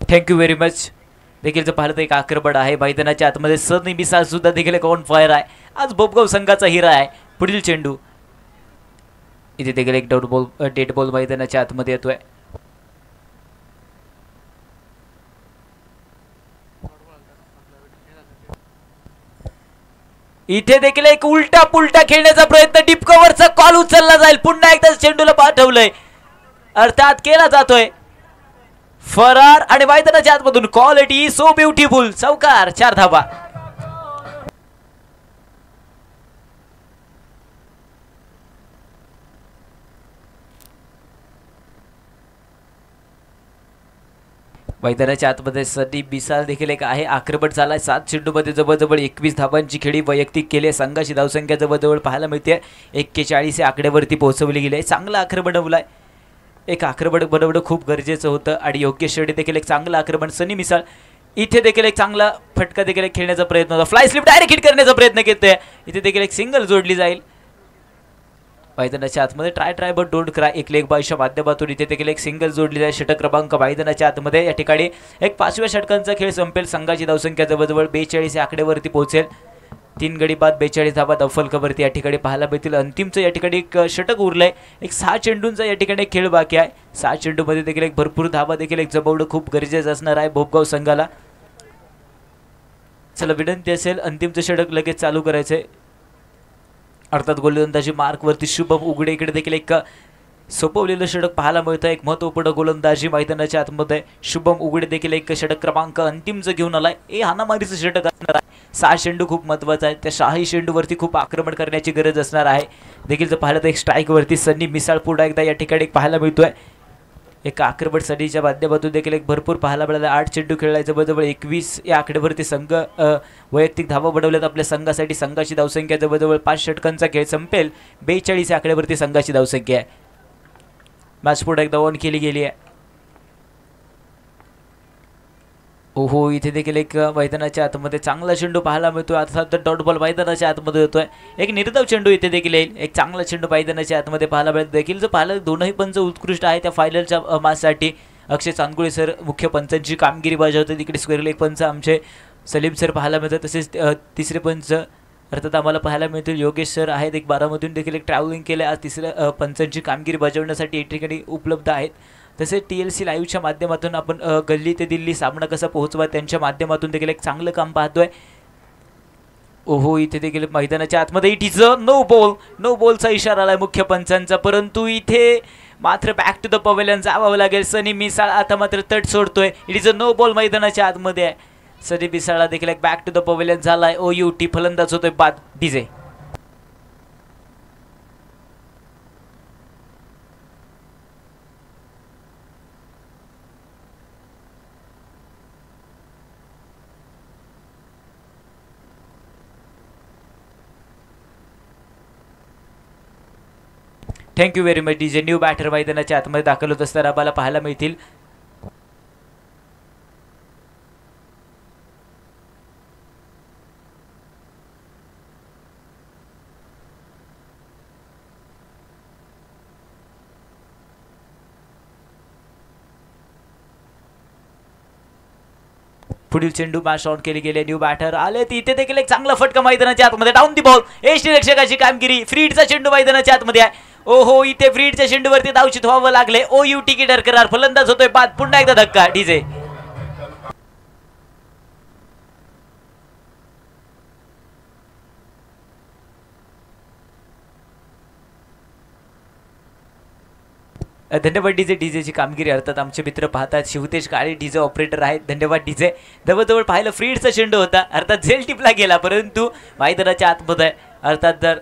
Thank you very much. देखील जर पाहिलं तर एक आक्रमण आहे मैदानाच्या आतमध्ये. सनी मिसाळ सुद्धा देखील एक ऑन फायर आहे. आज बोपगाव संघाचा हिरा आहे. पुढील चेंडू इथे देखील एक डेड बॉल मैदानाच्या आतमध्ये येतोय. इथे देखील एक उलटा पुलटा खेळण्याचा प्रयत्न. डीप कव्हरचा कॉल उचलला जाईल. पुन्हा एकदा चेंडूला पाठवलंय. अर्थात केला जातोय फरार आणि मैदानाच्या आतमधून क्वालिटी सो ब्युटिफुल. चौकार. 4 धावा. मैदानाच्या आतमध्ये सनी मिसाळ देखील एक आहे. आक्रमण झालाय. 7 चेंडूमध्ये जवळजवळ 21 धावांची खेळी वैयक्तिक केली. संघाची धावसंख्या जवळजवळ पाहायला मिळते 41 या आकड्यावरती पोहोचवली गेली आहे. चांगलं आक्रमण बनवलंय. एक आक्रमण बनवणं खूप गरजेचं होतं आणि योग्य शेडी देखील एक चांगलं आक्रमण. सनी मिसाळ इथे देखील एक चांगला फटका देखील एक खेळण्याचा प्रयत्न होता. फ्लाय स्लिप डायरेक्ट हिट करण्याचा प्रयत्न करतोय. इथे देखील एक सिंगल जोडली जाईल. मैदानाच्या आतमध्ये ट्राय बट डोंट क्राय एक लेग बायच्या माध्यमातून इथे देखील एक सिंगल जोडली जाईल. षटक क्रमांक मैदानाच्या आतमध्ये. या ठिकाणी एक 5व्या षटकांचा खेळ संपेल. संघाची धावसंख्या जवळजवळ 42 या आकड्यावरती पोहोचेल. 3 गडी बाद 42 धावा दफलकावरती या ठिकाणी पाहायला मिळतील. अंतिमचं या ठिकाणी एक षटक उरलंय. एक 6 चेंडूंचा या ठिकाणी खेळ बाकी आहे. 6 चेंडूमध्ये देखील एक भरपूर धावा देखील एक जमवणं खूप गरजेचं असणार आहे भोपगाव संघाला. चला विनंती असेल अंतिमचं षटक लगेच चालू करायचंय. अर्थात गोलंदाजी मार्कवरती शुभम उघडे इकडे देखील एक सोपवलेलं षटक पाहायला मिळतं. एक महत्त्वपूर्ण गोलंदाजी मैदानाच्या आतमध्ये शुभम उघडे देखील एक षटक क्रमांक अंतिमचं घेऊन आलाय. हे हाणामारीचं षटक असणार आहे. 6 चेंडू खूप महत्त्वाचा आहे. त्या 6ही चेंडूवरती खूप आक्रमण करण्याची गरज असणार आहे. देखील जर पाहिलं तर एक स्ट्राईकवरती सनी मिसाळ पुन्हा एकदा या ठिकाणी पाहायला मिळतोय. एक आक्रमण सनीच्या माध्यमातून देखील एक भरपूर पाहायला मिळाला. 8 चेंडू खेळलाय. जवळजवळ 21 या आकड्यावरती संघ वैयक्तिक धावा बनवल्यात आपल्या संघासाठी. संघाची धावसंख्या जवळजवळ 5 षटकांचा खेळ संपेल. 42 या आकड्यावरती संघाची धावसंख्या आहे. मॅच पुढे एकदा ऑन केली गेली आहे. ओहो इथे देखील एक मैदानाच्या आतमध्ये चांगला चेंडू पाहायला मिळतोय. अर्थात डॉट बॉल मैदानाच्या आतमध्ये होतोय. एक निर्धाव चेंडू इथे देखील येईल. एक चांगला चेंडू मैदानाच्या आतमध्ये पाहायला मिळत. देखील जर पाहिलं दोनही पंच उत्कृष्ट आहे त्या फायनलच्या मॅचसाठी. अक्षय चांदगुळे सर मुख्य पंचांची कामगिरी बजावतात. तिकडे स्क्वेअर लेग पंच आमचे सलीम सर पाहायला मिळतात. तसेच तिसरे पंच अर्थात आम्हाला पाहायला मिळतील योगेश सर आहेत. एक 12मधून देखील एक ट्रॅव्हलिंग केलं. आज तिसऱ्या पंचांची कामगिरी बजावण्यासाठी या ठिकाणी उपलब्ध आहेत. तसेच TLC लाईव्हच्या माध्यमातून आपण गल्ली ते दिल्ली सामना कसा पोहोचवा त्यांच्या माध्यमातून देखील एक चांगलं काम पाहतोय. ओहो, इथे देखील मैदानाच्या आतमध्ये इट इज अ नो बॉलचा इशारा आलाय मुख्य पंचांचा, परंतु इथे मात्र बॅक टू द पवेलियन जावं लागेल. सनी मिसाळ आता मात्र तट सोडतोय. It is a no ball मैदानाच्या आतमध्ये आहे. सनी मिसाळला देखील एक बॅक टू द पवेलियन झालाय. OUT फलंदाज होतोय बाद DJ. Thank you very much DJ. New batter मैदानाच्या आतमध्ये दाखल होत असताना आम्हाला पाहायला मिळतील. पुढील चेंडू मॅच ऑन केली गेले. न्यू बॅटर आले. इथे देखील एक चांगला फटका मैदानाच्या आतमध्ये. Down the ball. एसटी रक्षकाची कामगिरी. फ्रीडचा चेंडू मैदानाच्या आतमध्ये आहे. ओहो, इथे फ्रीडच्या चेंडूवरती धावचित व्हावं लागले. OUT की करार फलंदाज होतोय बाद. पुन्हा एकदा धक्का डीजे. धन्यवाद डीजे. डीजेची कामगिरी अर्थात आमचे मित्र पाहतात. शिवतेज काळे डीजे ऑपरेटर आहेत. धन्यवाद डीजे. जवळजवळ पाहिलं फ्रीडचा चेंडू होता, अर्थात झेल टिपला गेला, परंतु मैदानाच्या आतमध्ये अर्थात जर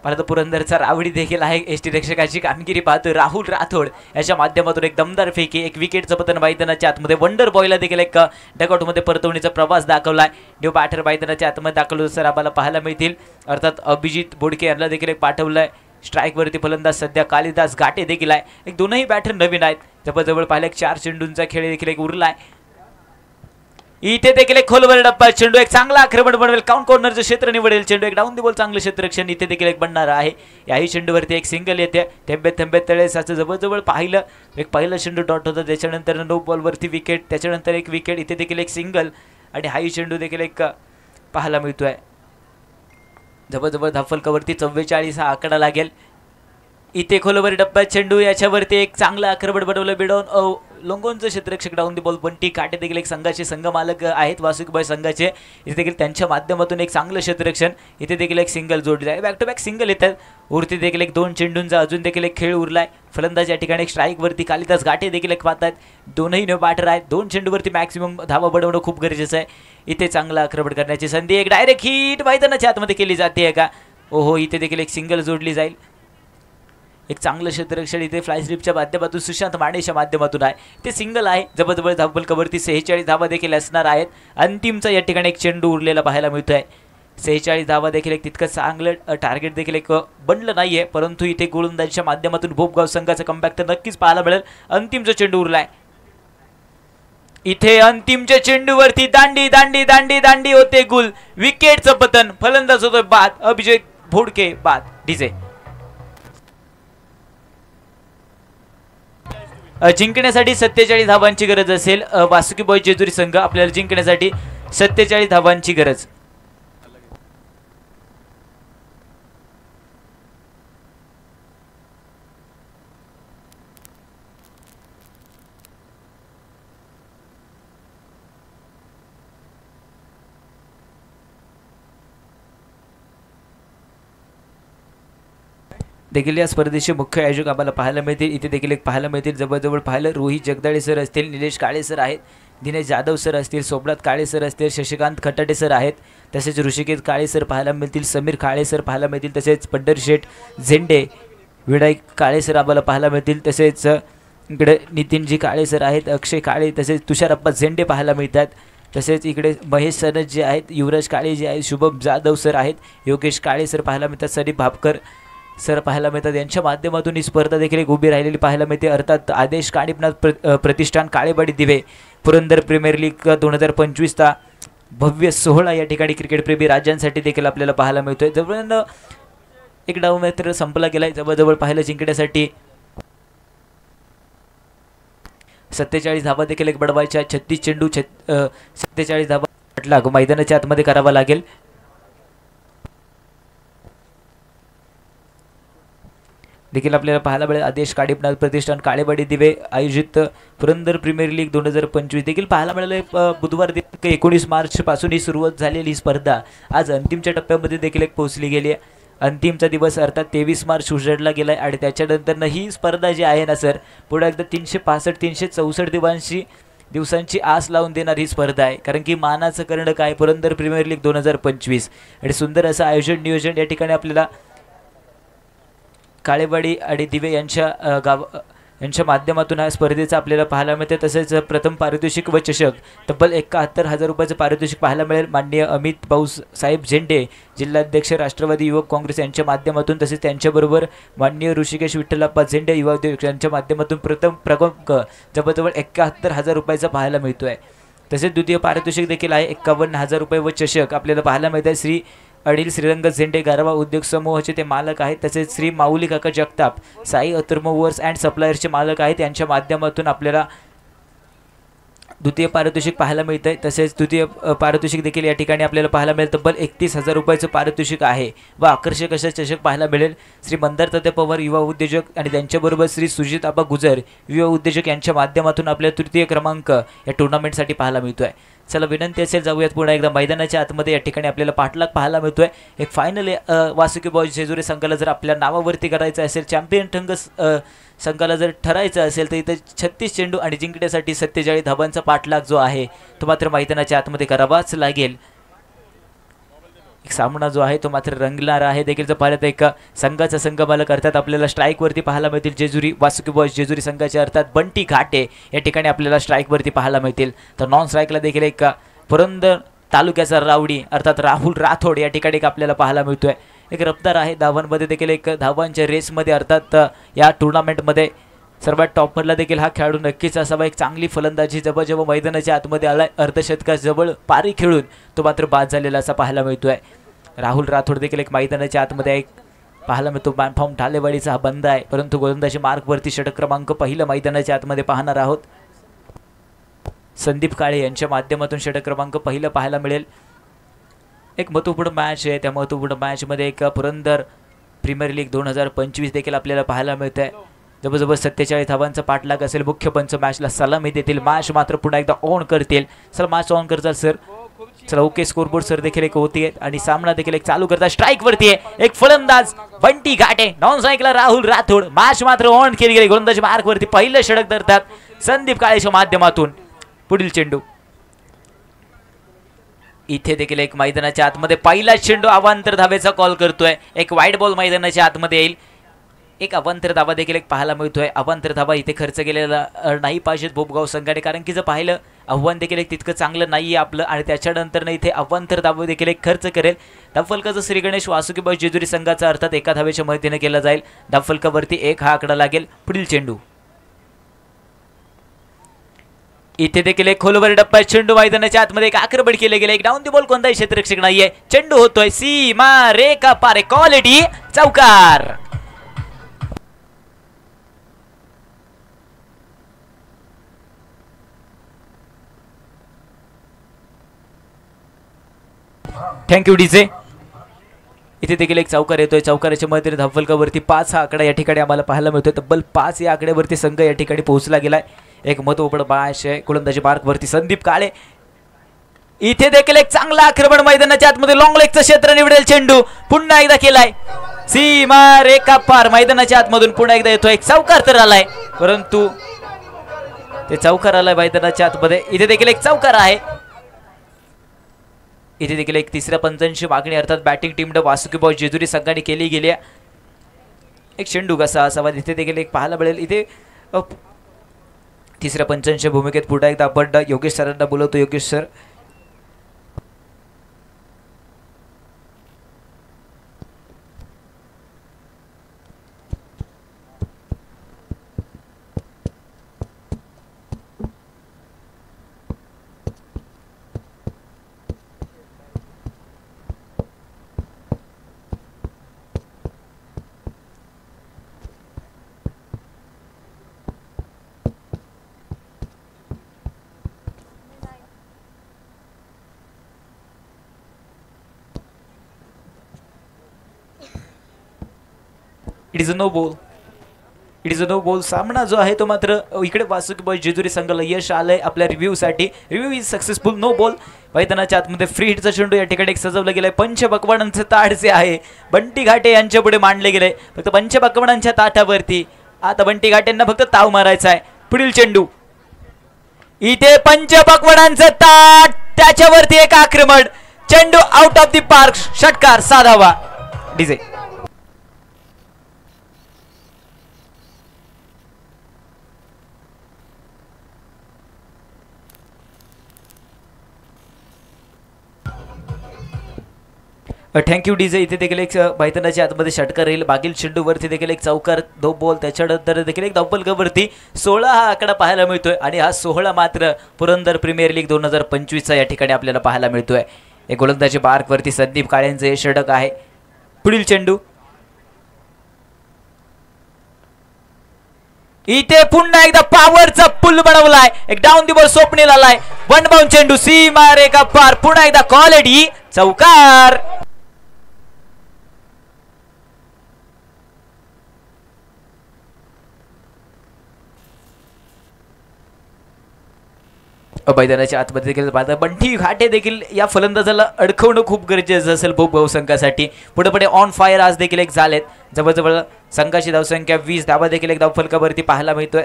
परत पुरंदरचा रावडी देखील आहे. एसटी रक्षकाची कामगिरी पाहतो. राहुल राठोड याच्या माध्यमातून एक दमदार फेकी, एक विकेटचं पतन मैदानाच्या आतमध्ये. वंडर बॉयला देखील एक डगआउटमध्ये परतवणीचा प्रवास दाखवलाय. न्यू बॅटर मैदानाच्या आतमध्ये दाखल सर आम्हाला पाहायला मिळतील. अर्थात अभिजित बोडके यांना देखील एक पाठवलंय. स्ट्राईक वरती फलंदाज सध्या कालिदास घाटे देखील आहे. एक दोनही बॅटर नवीन आहेत. जवळजवळ पाहिलं 4 चेंडूंचा खेळ देखील एक उरलाय. इथे देखील एक खोलवर डब्बा. चेंडू एक चांगला आक्रमण बनवेल. काउंट कॉर्नरचं क्षेत्र निवडेल. चेंडू एक डाऊन दी बॉल चांगलं क्षेत्ररक्षण इथे देखील एक बनणार आहे. याही चेंडूवरती एक सिंगल येते. थेंबे तळेसाचं जवळजवळ पाहिलं एक पहिला चेंडू डॉट होता, त्याच्यानंतर नो बॉलवरती विकेट, त्याच्यानंतर एक विकेट, इथे देखील एक सिंगल आणि हाही चेंडू देखील एक पाहायला मिळतोय. जवळजवळ धावफलकावरती 44 हा आकडा लागेल. इथे खोलवर डब्बा चेंडू, याच्यावरती एक चांगलं आक्रमण बनवलं. बिडॉन लोंगोनचं क्षेत्ररक्षक डाऊन दी बॉल. बंटी काटे देखील एक संघाचे संघमालक आहेत वासुकीबाई संघाचे. इथे देखील त्यांच्या माध्यमातून एक चांगलं क्षेत्ररक्षण. इथे देखील एक सिंगल जोडली आहे. बॅक टू बॅक सिंगल येतात. उरती देखील एक 2 चेंडूंचा अजून देखील एक खेळ उरलाय. फलंदाज या ठिकाणी एक स्ट्राईकवरती कालिदास घाटे देखील एक पाहत आहेत. दोनही नो बॅटर आहेत. 2 चेंडूवरती मॅक्सिमम धावा बनवणं खूप गरजेचं आहे. इथे चांगलं आक्रमण करण्याची संधी. एक डायरेक्ट हिट मैदानाच्या आतमध्ये केली जाते का? ओहो, इथे देखील एक सिंगल जोडली जाईल. एक चांगलं क्षेत्ररक्षण इथे फ्लाय स्लिपच्या माध्यमातून सुशांत मानेच्या माध्यमातून आहे. ते सिंगल आहे. जवळजवळ धावफलकावरती 46 धावा देखील असणार आहेत. अंतिमचा या ठिकाणी एक चेंडू उरलेला पाहायला मिळतोय. 46 धावा देखील एक तितकं चांगलं टार्गेट देखील एक बनलं नाहीये, परंतु इथे गोलंदाजीच्या माध्यमातून भोपगाव संघाचा कमबॅक तर नक्कीच पाहायला मिळेल. अंतिमचा चेंडू उरलाय. इथे अंतिमच्या चेंडूवरती दांडी दांडी दांडी दांडी होते गुल. विकेटचं पतन. फलंदाज होतोय बाद. अभिषेक भोडके बाद डीजे. जिंकण्यासाठी 47 धावांची गरज असेल. वासुकी बॉय जेजुरी संघ आपल्याला जिंकण्यासाठी 47 धावांची गरज. देखील या स्पर्धेचे मुख्य आयोजक आम्हाला पाहायला मिळतील. इथे देखील एक पाहायला मिळतील. जवळजवळ पाहिलं रोहित जगदाळे सर असतील, निलेश काळे सर आहेत, दिनेश जाधव सर असतील, सोमनाथ काळे सर असतील, शशिकांत खटाटे सर आहेत, तसेच ऋषिकेश काळे सर पाहायला मिळतील, समीर काळे सर पाहायला मिळतील, तसेच पंढरशेठ झेंडे, विनायक काळे सर आम्हाला पाहायला मिळतील, तसेच इकडे नितीनजी काळे सर आहेत, अक्षय काळे, तसेच तुषारप्पा झेंडे पाहायला मिळतात. तसेच इकडे महेश सरज जे आहेत, युवराज काळे जे आहेत, शुभम जाधव सर आहेत, योगेश काळे सर पाहायला मिळतात, सदीप भापकर सर पाहायला मिळतात. यांच्या माध्यमातून ही स्पर्धा देखील एक उभी राहिलेली पाहायला मिळते. अर्थात आदेश काणिपनाथ प्रतिष्ठान काळेवाडी दिवे पुरंदर प्रीमियर लीग 2025चा भव्य सोहळा या ठिकाणी क्रिकेटप्रेमी राज्यांसाठी देखील आपल्याला पाहायला मिळतोय. जवळ एक डाव मात्र संपला गेलाय. जवळजवळ पाहायला जिंकण्यासाठी 47 धावा देखील एक बडवायच्या. 36 चेंडू 47 धावा मैदानाच्या आतमध्ये करावा लागेल. देखील आपल्याला पाहायला मिळेल. आदेश काडीपनाथ प्रतिष्ठान काळेवाडी दिवे आयोजित पुरंदर प्रीमियर लीग 2025 देखील पाहायला मिळाले. बुधवार दिनांक 19 मार्च पासून ही सुरुवात झालेली ही स्पर्धा आज अंतिमच्या टप्प्यामध्ये देखील एक पोहोचली गेली आहे. अंतिमचा दिवस अर्थात 23 मार्च उजेडला गेला आहे आणि त्याच्यानंतर ही स्पर्धा जी आहे ना सर, पुढे एकदा 365 364 दिवसांची आस लावून देणार ही स्पर्धा आहे. कारण की मानाचं करणं काय पुरंदर प्रीमियर लीग 2025 आणि सुंदर असं आयोजन नियोजन या ठिकाणी आपल्याला काळेवाडी आणि दिवे यांच्या माध्यमातून या स्पर्धेचं आपल्याला पाहायला मिळते. तसेच प्रथम पारितोषिक व चषक तब्बल 71,000 रुपयाचं पारितोषिक पाहायला मिळेल. माननीय अमित भाऊ साहेब झेंडे जिल्हाध्यक्ष राष्ट्रवादी युवक काँग्रेस यांच्या माध्यमातून, तसेच त्यांच्याबरोबर माननीय ऋषिकेश विठ्ठलप्पा झेंडे युवा उद्योग यांच्या माध्यमातून प्रथम क्रमांक जवळजवळ 71,000 रुपयाचा पाहायला मिळतो आहे. तसेच द्वितीय पारितोषिक देखील आहे 51,000 रुपये व चषक आपल्याला पाहायला मिळत आहे. श्री अनिल श्रीरंग झेंडे गारवा उद्योग समूहाचे ते मालक आहेत. तसेच श्री माऊली काका जगताप साई अथर्मोवर्स अँड सप्लायर्सचे मालक आहेत. यांच्या माध्यमातून आपल्याला द्वितीय पारितोषिक पाहायला मिळत आहे. तसेच तृतीय पारितोषिक देखील या ठिकाणी आपल्याला पाहायला मिळेल. तब्बल 31,000 रुपयाचं पारितोषिक आहे व आकर्षक असं चषक पाहायला मिळेल. श्री मंदार तात्या पवार युवा उद्योजक आणि त्यांच्याबरोबर श्री सुजित आबा गुजर युवा उद्योजक यांच्या माध्यमातून आपल्याला तृतीय क्रमांक या टुर्नामेंटसाठी पाहायला मिळतो आहे. चला विनंती असेल जाऊयात पुन्हा एकदा मैदानाच्या आतमध्ये. या ठिकाणी आपल्याला पाठलाग पाहायला मिळतोय. एक फायनल वासुकी बॉयज जेजुरी संघाला जर आपल्या नावावरती करायचं असेल, चॅम्पियन संघाला जर ठरायचं असेल तर इथे 36 चेंडू आणि जिंकण्यासाठी 47 धाबांचा पाठलाग जो आहे तो मात्र मैदानाच्या आतमध्ये करावाच लागेल. एक सामना जो आहे तो मात्र रंगणार आहे देखील. जर पाहिलं तर एक संघाचा संघ मालक अर्थात आपल्याला स्ट्राईकवरती पाहायला मिळतील जेजुरी वासुकी बॉयज जेजुरी संघाचे अर्थात बंटी घाटे या ठिकाणी आपल्याला स्ट्राईकवरती पाहायला मिळतील. तर नॉन स्ट्राईकला देखील एक पुरंदर तालुक्याचा रावडी अर्थात राहुल राठोड या ठिकाणी एक आपल्याला पाहायला मिळतोय. एक रफ्तार आहे धावांमध्ये देखील एक धावांच्या रेसमध्ये अर्थात या टुर्नामेंटमध्ये सर्वात टॉपरला देखील हा खेळाडू नक्कीच असावा. एक चांगली फलंदाजी जेव्हा मैदानाच्या आतमध्ये आलाय अर्धशतकाजवळ पारी खेळून तो मात्र बाद झालेला असा पाहायला मिळतोय. राहुल राठोड देखील एक मैदानाच्या आतमध्ये एक पाहायला मिळतो. फॉर्म ढालेवाडीचा हा बंद आहे, परंतु गोलंदाजी मार्कवरती षटक क्रमांक पहिलं मैदानाच्या आतमध्ये पाहणार आहोत. संदीप काळे यांच्या माध्यमातून षटक क्रमांक पहिलं पाहायला मिळेल. एक महत्त्वपूर्ण मॅच आहे. त्या महत्त्वपूर्ण मॅचमध्ये एक पुरंदर प्रीमियर लीग 2025 देखील आपल्याला पाहायला मिळत आहे. जवळजवळ 47 धावांचा पाठलाग असेल. मुख्य पंच मॅचला सलामी देतील. मॅच मात्र पुन्हा एकदा ऑन करतील. चला मॅच ऑन करतात सर. चला ओके स्कोरबोर्ड सर देखील एक होती आणि सामना देखील एक चालू करतात. स्ट्राईक वरती आहे एक फलंदाज बंटी घाटे, नॉन स्ट्राईकला राहुल राठोड. मॅच मात्र ऑन केली गेली. गोलंदाजी मार्क वरती पहिलं षटक धरतात संदीप काळेच्या माध्यमातून. पुढील चेंडू इथे देखील एक मैदानाच्या आतमध्ये पहिला चेंडू अवांतर धावेचा कॉल करतोय. एक वाईट बॉल मैदानाच्या आतमध्ये येईल. एक अवांतर धावा देखील एक पाहायला मिळतोय. अवांतर धावा इथे खर्च केलेला नाही पाहिजेत बोबगाव संघाने, कारण की जर पाहिलं आव्हान देखील एक तितकं चांगलं नाहीये आपलं आणि त्याच्यानंतर इथे अवांतर धावा देखील एक खर्च करेल. धावफलकाचं श्री गणेश वासुकी बॉयज जेजुरी संघाचा अर्थात एका धावेच्या मदतीने केला जाईल. धावफलकावरती 1 हा आकडा लागेल. पुढील चेंडू इथे देखील एक खोलवर डप्पा चेंडू मैदानाच्या आतमध्ये एक आक्रमण केले गेले. एक डाऊन दी बॉल कोणताही क्षेत्ररक्षक नाहीये. चेंडू होतोय सीमा रेखा पारे क्वालिटी चौकार. Thank you DJ. इथे देखील एक चौकार येतोय. चौकाराच्या मदतीने धावफलकावरती 5 हा आकडा या ठिकाणी आम्हाला पाहायला मिळतोय. तब्बल 5 या आकड्यावरती संघ या ठिकाणी पोहोचला गेलाय. एक महत्त्वपूर्ण मॅच आहे. गोलंदाजी मार्कवरती संदीप काळे. इथे देखील एक चांगला आक्रमण मैदानाच्या आतमध्ये लॉंग लेगचं क्षेत्र निवडेल. चेंडू पुन्हा एकदा केलाय सीमा रेखा पार. मैदानाच्या आतमधून पुन्हा एकदा येतोय. एक चौकार तर आलाय, परंतु ते चौकार आलाय मैदानाच्या आतमध्ये. इथे देखील एक चौकार आहे. इथे देखील एक तिसऱ्या पंचांची मागणी अर्थात batting team Vasuki boys Jejuri संघाने केली गेली. एक चेंडू कसा असावा इथे देखील एक पाहायला मिळेल. इथे तिसऱ्या पंचांच्या भूमिकेत पुन्हा एकदा आपण योगेश सरांना बोलवतो. Yogesh sir. It is a no ball. It is a no ball. सामना जो आहे तो मात्र इकडे वासुकी बॉय जेजुरी संघाला यश आलंय आपल्या रिव्ह्यूसाठी. Review is successful. No ball. मैदानाच्या आतमध्ये फ्री हिटचा चेंडू या ठिकाणी सजवलं गेलाय. पंचपक्वाडांचे ताट जे आहे बंटी घाटे यांच्या पुढे मांडले गेले. फक्त पंचपक्वाडांच्या ताटावरती आता बंटी घाटेंना फक्त ताव मारायचा आहे. पुढील चेंडू इथे पंचपक्वाडांचं ताट त्याच्यावरती एक आक्रमण. चेंडू आउट ऑफ द पार्क. षटकार साधावा. DJ thank you DJ. इथे देखील एक मैदानाच्या आतमध्ये षटकार येईल. मागील चेंडूवरती देखील एक चौकार 2 बॉल. त्याच्यानंतर देखील एक धावफलक वरती 16 हा आकडा पाहायला मिळतोय आणि हा 16 मात्र पुरंदर प्रीमियर लीग 2025चा या ठिकाणी आपल्याला पाहायला मिळतोय. एक गोलंदाजी बार्कवरती संदीप काळेंचे हे षटक आहे. पुढील चेंडू इथे पुन्हा एकदा पॉवरचा पूल बनवलाय. एक डाऊन दी बॉल स्वप्नील आलाय. वन बाउंड चेंडू सीमा रेखा पार. पुन्हा एकदा क्वालिटी चौकार. मैदानाच्या आतमध्ये देखील बंटी घाटे देखील या फलंदाजाला अडकवणं खूप गरजेचं असेल बहुसंघासाठी. पुढे पुढे ऑन फायर आज देखील एक झालेत. जवळजवळ संघाची धावसंख्या 20 धावा देखील एक धावफलकावरती पाहायला मिळतोय.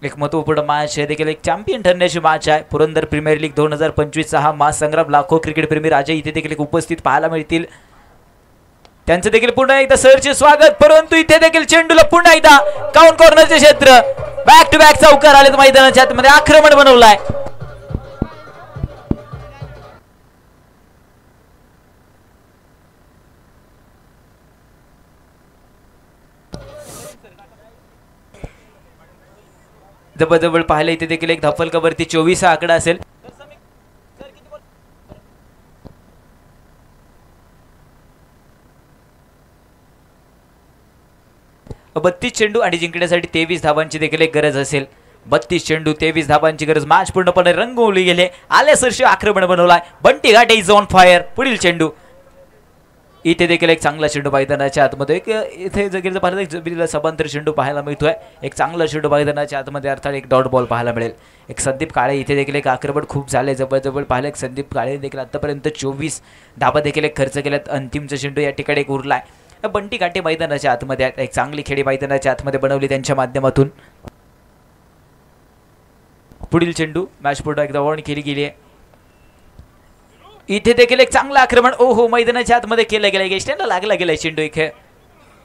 एक महत्वपूर्ण मॅच हे देखील एक चॅम्पियन ठरण्याची मॅच आहे. पुरंदर प्रीमियर लीग 2025चा हा महासंग्राम. लाखो क्रिकेट प्रेमी राजे इथे देखील उपस्थित पाहायला मिळतील. त्यांचं देखील पुन्हा एकदा सरचे स्वागत. परंतु इथे देखील चेंडूला पुन्हा एकदा काउंट कॉर्नरचे क्षेत्र. बॅक टू बॅक चौकार आले मैदानाच्या आतमध्ये. आक्रमण बनवलाय. जवळजवळ पाहिलं इथे देखील एक धावफलकावरती 24 हा आकडा असेल. 32 चेंडू आणि जिंकण्यासाठी 23 धावांची देखील एक गरज असेल. 32 चेंडू 23 धावांची गरज. मॅच पूर्णपणे रंगवली गेले. आले सरशी आक्रमण बनवलाय. बंटी घाटे इज ऑन फायर. पुढील चेंडू इथे देखील एक चांगला चेंडू मैदानाच्या आतमध्ये. एक इथे जर पाहिलं जमिनीला समांतर चेंडू पाहायला मिळतोय. एक चांगला चेंडू मैदानाच्या आतमध्ये अर्थात एक डॉट बॉल पाहायला मिळेल. एक संदीप काळे इथे देखील एक आक्रमण खूप झाले. जवळजवळ पाहिलं एक संदीप काळे देखील आतापर्यंत 24 धाबा देखील एक खर्च केल्यात. अंतिमचा चेंडू या ठिकाणी एक उरलाय. बंटी घाटे मैदानाच्या आतमध्ये आहेत. एक चांगली खेळी मैदानाच्या आतमध्ये बनवली त्यांच्या माध्यमातून. पुढील चेंडू मॅच पुढे एकदा वॉर्न केली गेली आहे. इथे देखील एक चांगलं आक्रमण ओहो मैदानाच्या आतमध्ये केलं गेलं. स्टँडला लागला गेलाय चेंडू इथे.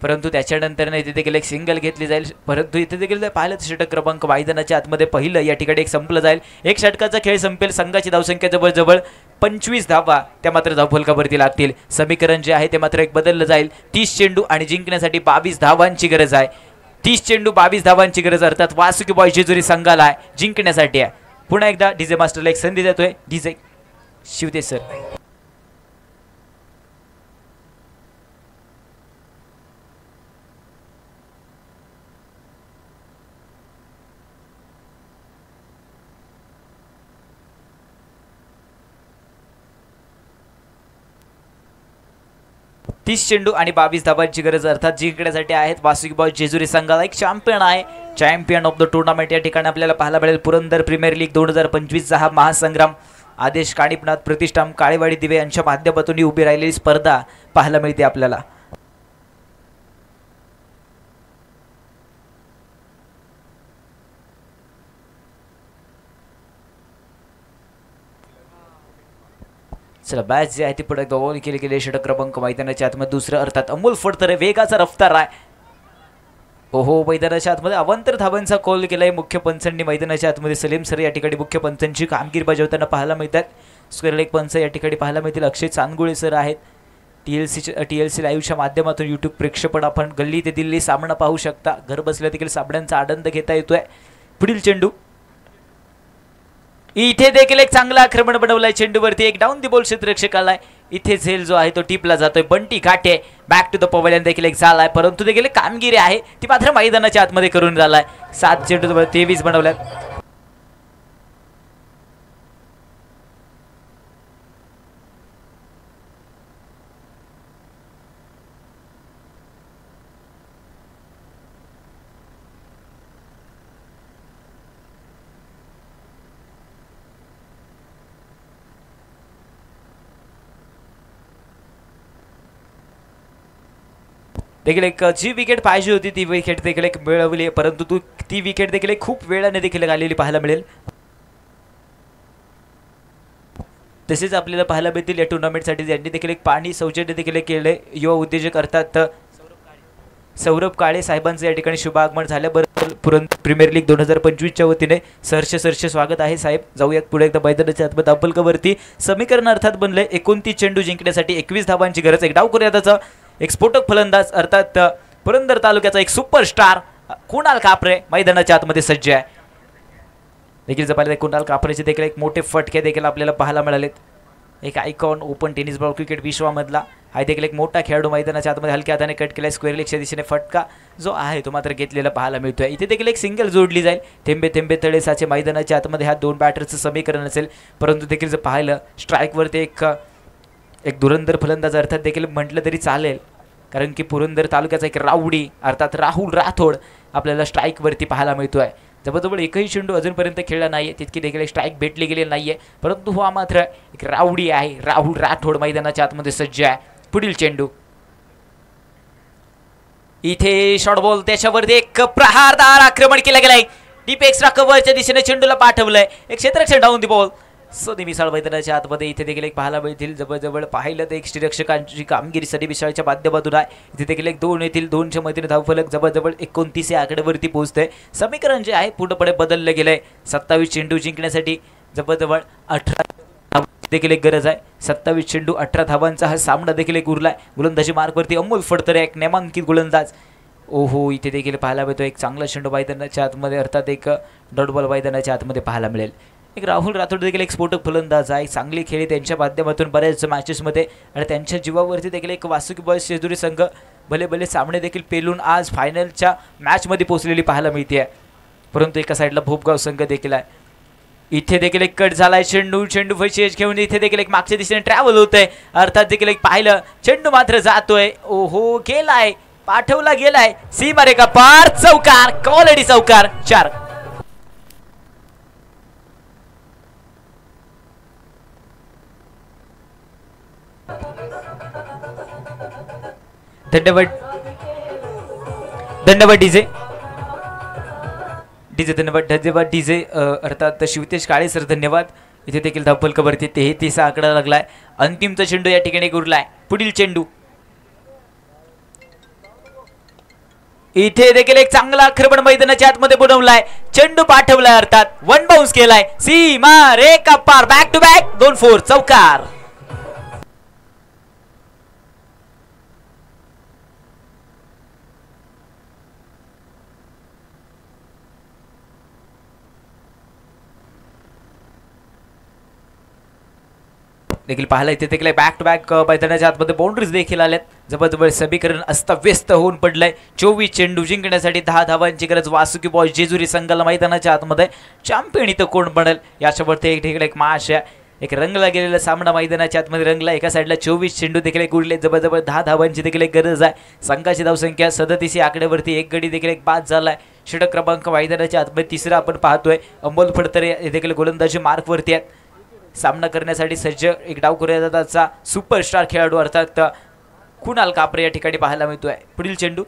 परंतु त्याच्यानंतर इथे देखील एक सिंगल घेतली जाईल. परंतु इथे देखील पाहिलं षटक क्रमांक मैदानाच्या आतमध्ये पहिलं या ठिकाणी एक संपलं जाईल. एक षटकाचा खेळ संपेल. संघाची धावसंख्या जवळजवळ 25 धावा त्या मात्र धावफलकावरती लागतील. समीकरण जे आहे ते मात्र एक बदललं जाईल. 30 चेंडू आणि जिंकण्यासाठी 22 धावांची गरज आहे. 30 चेंडू 22 धावांची गरज अर्थात वासुकी बॉय जेजुरी संघाला आहे जिंकण्यासाठी आहे. पुन्हा एकदा डीजे मास्टरला एक संधी देतोय. डीजे शिवते सर. तीस चेंडू आणि 22 धावांची गरज अर्थात जिंकण्यासाठी आहेत वासुकी बॉय जेजुरी संघाला. एक चॅम्पियन आहे. चॅम्पियन ऑफ द टुर्नामेंट या ठिकाणी आपल्याला पाहायला मिळेल. पुरंदर प्रीमियर लीग 2025चा हा महासंग्राम. आदेश काणिपनाथ प्रतिष्ठान काळेवाडी दिवे यांच्या माध्यमातून उभी राहिलेली स्पर्धा पाहायला मिळते आपल्याला. चला बॅच जे आहे ती पुढे दोन केले गेले. षटक क्रमांक मैदानाच्या आतमध्ये दुसरं अर्थात अमोल फडतरे वेगाचा रफ्तार आहे. ओहो मैदानाच्या आतमध्ये अवांतर धावांचा कॉल केलाय मुख्य पंचांनी. मैदानाच्या आतमध्ये सलीम सर या ठिकाणी मुख्य पंचांची कामगिरी बजावताना पाहायला मिळतात. स्क्वेअर लेग पंच या ठिकाणी पाहायला मिळतील. अक्षय चांदगुळे सर आहेत. TLC लाईव्हच्या माध्यमातून यूट्यूब प्रेक्षेपण आपण गल्ली ते दिल्ली सामना पाहू शकता. घर बसल्या देखील सामन्यांचा आनंद घेता येतोय. पुढील चेंडू इथे देखील एक चांगला आक्रमण बनवलाय. चेंडूवरती एक डाऊन दी बॉल क्षेत्ररक्षक आलाय. इथे झेल जो आहे तो टिपला जातोय. बंटी घाटे बॅक टू द पवेलियन देखील एक झालाय. परंतु देखील कामगिरी आहे ती मात्र मैदानाच्या आतमध्ये करून झालाय. 7 चेंडू 23 बनवल्यात. देखील एक जी विकेट पाहिजे होती ती विकेट देखील एक मिळवली, परंतु ती विकेट देखील एक खूप वेळाने देखील आलेली पाहायला मिळेल. तसेच आपल्याला पाहायला मिळतील या टुर्नामेंटसाठी यांनी देखील एक पाणी सौजन्य देखील केले. युवा उद्योजक अर्थात सौरभ काळे साहेबांचं या ठिकाणी शुभ आगमन झाल्याबरोबर पुरंदर प्रीमियर लीग 2025च्या वतीने सहर्ष स्वागत आहे साहेब. जाऊयात पुढे एकदा मैदानाच्या आतमध्ये अब्बलकवरती समीकरण अर्थात बनले 29 चेंडू जिंकण्यासाठी 21 धावांची गरज. एक डाव करूयाचा एक स्फोटक फलंदाज अर्थात पुरंदर तालुक्याचा एक सुपरस्टार कुणाल कापरे मैदानाच्या आतमध्ये सज्ज आहे. देखील जपायला कुणाल कापरेचे देखील एक मोठे फटके देखील आपल्याला पाहायला मिळालेत. एक icon open tennis ball cricket विश्वामधला हा देखील एक मोठा खेळाडू मैदानाच्या आतमध्ये हलक्या हाताने कट केला. स्क्वेअर लेगच्या दिशेने फटका जो आहे तो मात्र घेतलेला पाहायला मिळतोय. इथे देखील एक सिंगल जोडली जाईल. थेंबे थेंबे तळे साचे मैदानाच्या आतमध्ये ह्या दोन बॅटरचं समीकरण असेल. परंतु देखील जर पाहिलं स्ट्राईकवरती एक धुरंधर फलंदाज अर्थात देखील म्हटलं तरी चालेल, कारण की पुरंदर तालुक्याचा एक राऊडी अर्थात राहुल राठोड आपल्याला स्ट्राईकवरती पाहायला मिळतोय. जवळजवळ एकही चेंडू अजूनपर्यंत खेळला नाहीये, तितकी देखील एक स्ट्राईक भेटली गेली नाहीये, परंतु हा मात्र एक राऊडी आहे. राहुल राठोड मैदानाच्या आतमध्ये सज्ज आहे. पुढील चेंडू इथे शॉर्ट बॉल, त्याच्यावरती एक प्रहारदार आक्रमण केलं गेलंय. डीप एक्स्ट्रा कव्हरच्या दिशेने चेंडूला पाठवलंय. एक क्षेत्ररक्षण डाऊन दी बॉल. सदी मिसाळ मैदानाच्या आतमध्ये इथे देखील एक पाहायला मिळतील. जवळजवळ पाहिलं तर एक श्रीरक्षकांची कामगिरी सदी मिसाळच्या माध्यमातून आहे. इथे देखील एक 2 येथील 2च्या मधीने धावफलक जवळजवळ 29 या आकड्यावरती पोहोचतंय. समीकरण जे आहे पूर्णपणे बदललं गेलंय. 27 चेंडू जिंकण्यासाठी जवळजवळ 18 देखील एक गरज आहे. 27 चेंडू 18 धावांचा हा सामना देखील एक उरलाय. गोलंदाजी मार्कवरती अमोल फडतरे एक नामांकित गोलंदाज. ओहो इथे देखील पाहायला मिळतो एक चांगला चेंडू मैदानाच्या आतमध्ये अर्थात एक डॉट बॉल मैदानाच्या आतमध्ये पाहायला मिळेल. एक राहुल राठोड देखील एक स्फोटक फलंदाज आहे. चांगली खेळी त्यांच्या माध्यमातून बऱ्याच मॅचेसमध्ये आणि त्यांच्या जीवावरती देखील एक वासुकी बॉयज शेजुरी संघ भले भले सामने देखील पेलून आज फायनलच्या मॅचमध्ये पोहोचलेली पाहायला मिळते आहे. परंतु एका साईडला भोपगाव संघ देखील आहे. इथे देखील एक कट झालाय. चेंडू फैशेज घेऊन इथे देखील एक मागच्या दिशेने ट्रॅव्हल होतंय. अर्थात देखील एक पाहिलं चेंडू मात्र जातोय. ओहो गेलाय, पाठवला गेलाय सीमारेखा पार. चौकार, क्वालिटी चौकार. 4 धन्यवाद डीजे धन्यवाद डीजे अर्थात शिवतेश काळे सर धन्यवाद. इथे देखील धावफलकावरती 33 आकडा लागलाय. अंतिमचा चेंडू या ठिकाणी उरलाय. पुढील चेंडू इथे देखील एक चांगला आक्रमण मैदानाच्या आतमध्ये बनवलाय. चेंडू पाठवलाय अर्थात 1 बाउन्स केलाय. सीमा रेखा पार. बॅक टू बॅक 2-4 चौकार. देखील पाहायला इथे देखील बॅक टू बॅक मैदानाच्या आतमध्ये बाउंड्रीज देखील आल्यात. जबरदस्त समीकरण अस्तव्यस्त होऊन पडलंय. 24 चेंडू जिंकण्यासाठी 10 धावांची गरज. वासुकी बॉयज जेजुरी संघाला मैदानाच्या आतमध्ये चॅम्पियन इथं कोण बनेल याच्यावरती एक देखील एक माश आहे. एक रंगला गेलेला सामना मैदानाच्या आतमध्ये रंगला. एका साईडला 24 चेंडू देखील एक उरले. जवळजवळ 10 धावांची देखील एक गरज आहे. संघाची धावसंख्या 37 आकड्यावरती. एक गडी देखील एक बाद झालाय. षटक क्रमांक मैदानाच्या आतमध्ये तिसरा आपण पाहतोय. अमोल फडतरे हे देखील गोलंदाजी मार्कवरती आहेत. सामना करण्यासाठी सज्ज एक डाव करूयाचा सुपरस्टार खेळाडू अर्थात कुणाल कापरे या ठिकाणी पाहायला मिळतोय. पुढील चेंडू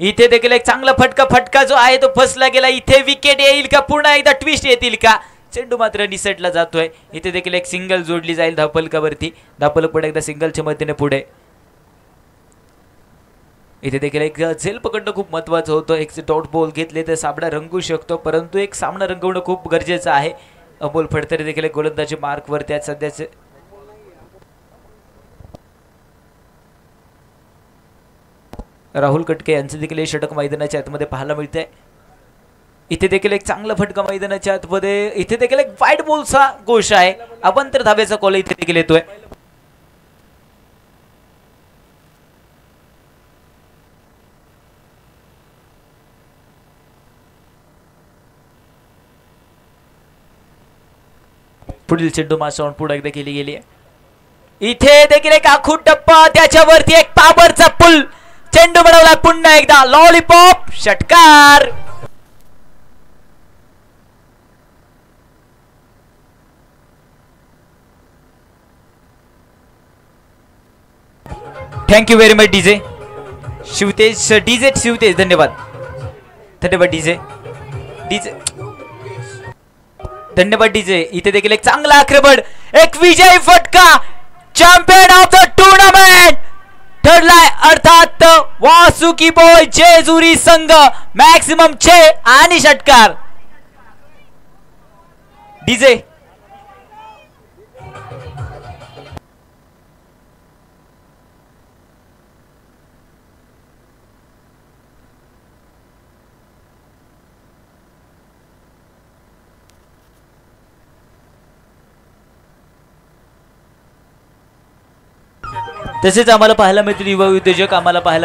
इथे देखील एक चांगला फटका जो आहे तो फसला गेला. इथे विकेट येईल का, पुन्हा एकदा ट्विस्ट येतील का. चेंडू मात्र निसटला जातोय. इथे देखील एक सिंगल जोडली जाईल धावफलकावरती. धावफलक पुढे एकदा सिंगलच्या मदतीने पुढे. इथे देखील एक झेल पकडणं खूप महत्वाचं होतं. एक डॉट बॉल घेतले तर सामना रंगू शकतो, परंतु एक सामना रंगवणं खूप गरजेचं आहे. अमोल फडतरे देखील एक गोलंदाजी मार्कवरती आहेत सध्याचे. राहुल कटके यांचे देखील हे षटक मैदानाच्या आतमध्ये पाहायला मिळते. इथे देखील एक चांगला फटका मैदानाच्या आतमध्ये. इथे देखील एक वाईड बॉलचा गोष आहे. अवंतर धाब्याचा कॉल इथे देखील येतोय. पुढील चेंडू मासावून पुढे एकदा केली गेली आहे. इथे देखील एक आखूड टप्पा, त्याच्यावरती एक पावरचा पुल. चेंडू बनवला पुन्हा एकदा लॉलीपॉप. षटकार. Thank you very much DJ. Shivtej DJ Shivtej धन्यवाद धन्यवाद डीजे डीजे धन्यवाद डीजे. इथे देखील एक चांगला आक्रमण एक विजयी फटका चॅम्पियन ऑफ द टुर्नामेंट ठरलाय अर्थात वासुकी बॉय जेजुरी संघ. मॅक्सिमम 6 आणि षटकार डीजे. तसेच आम्हाला पाहायला मिळतील युवा उद्योजक आम्हाला पाहायला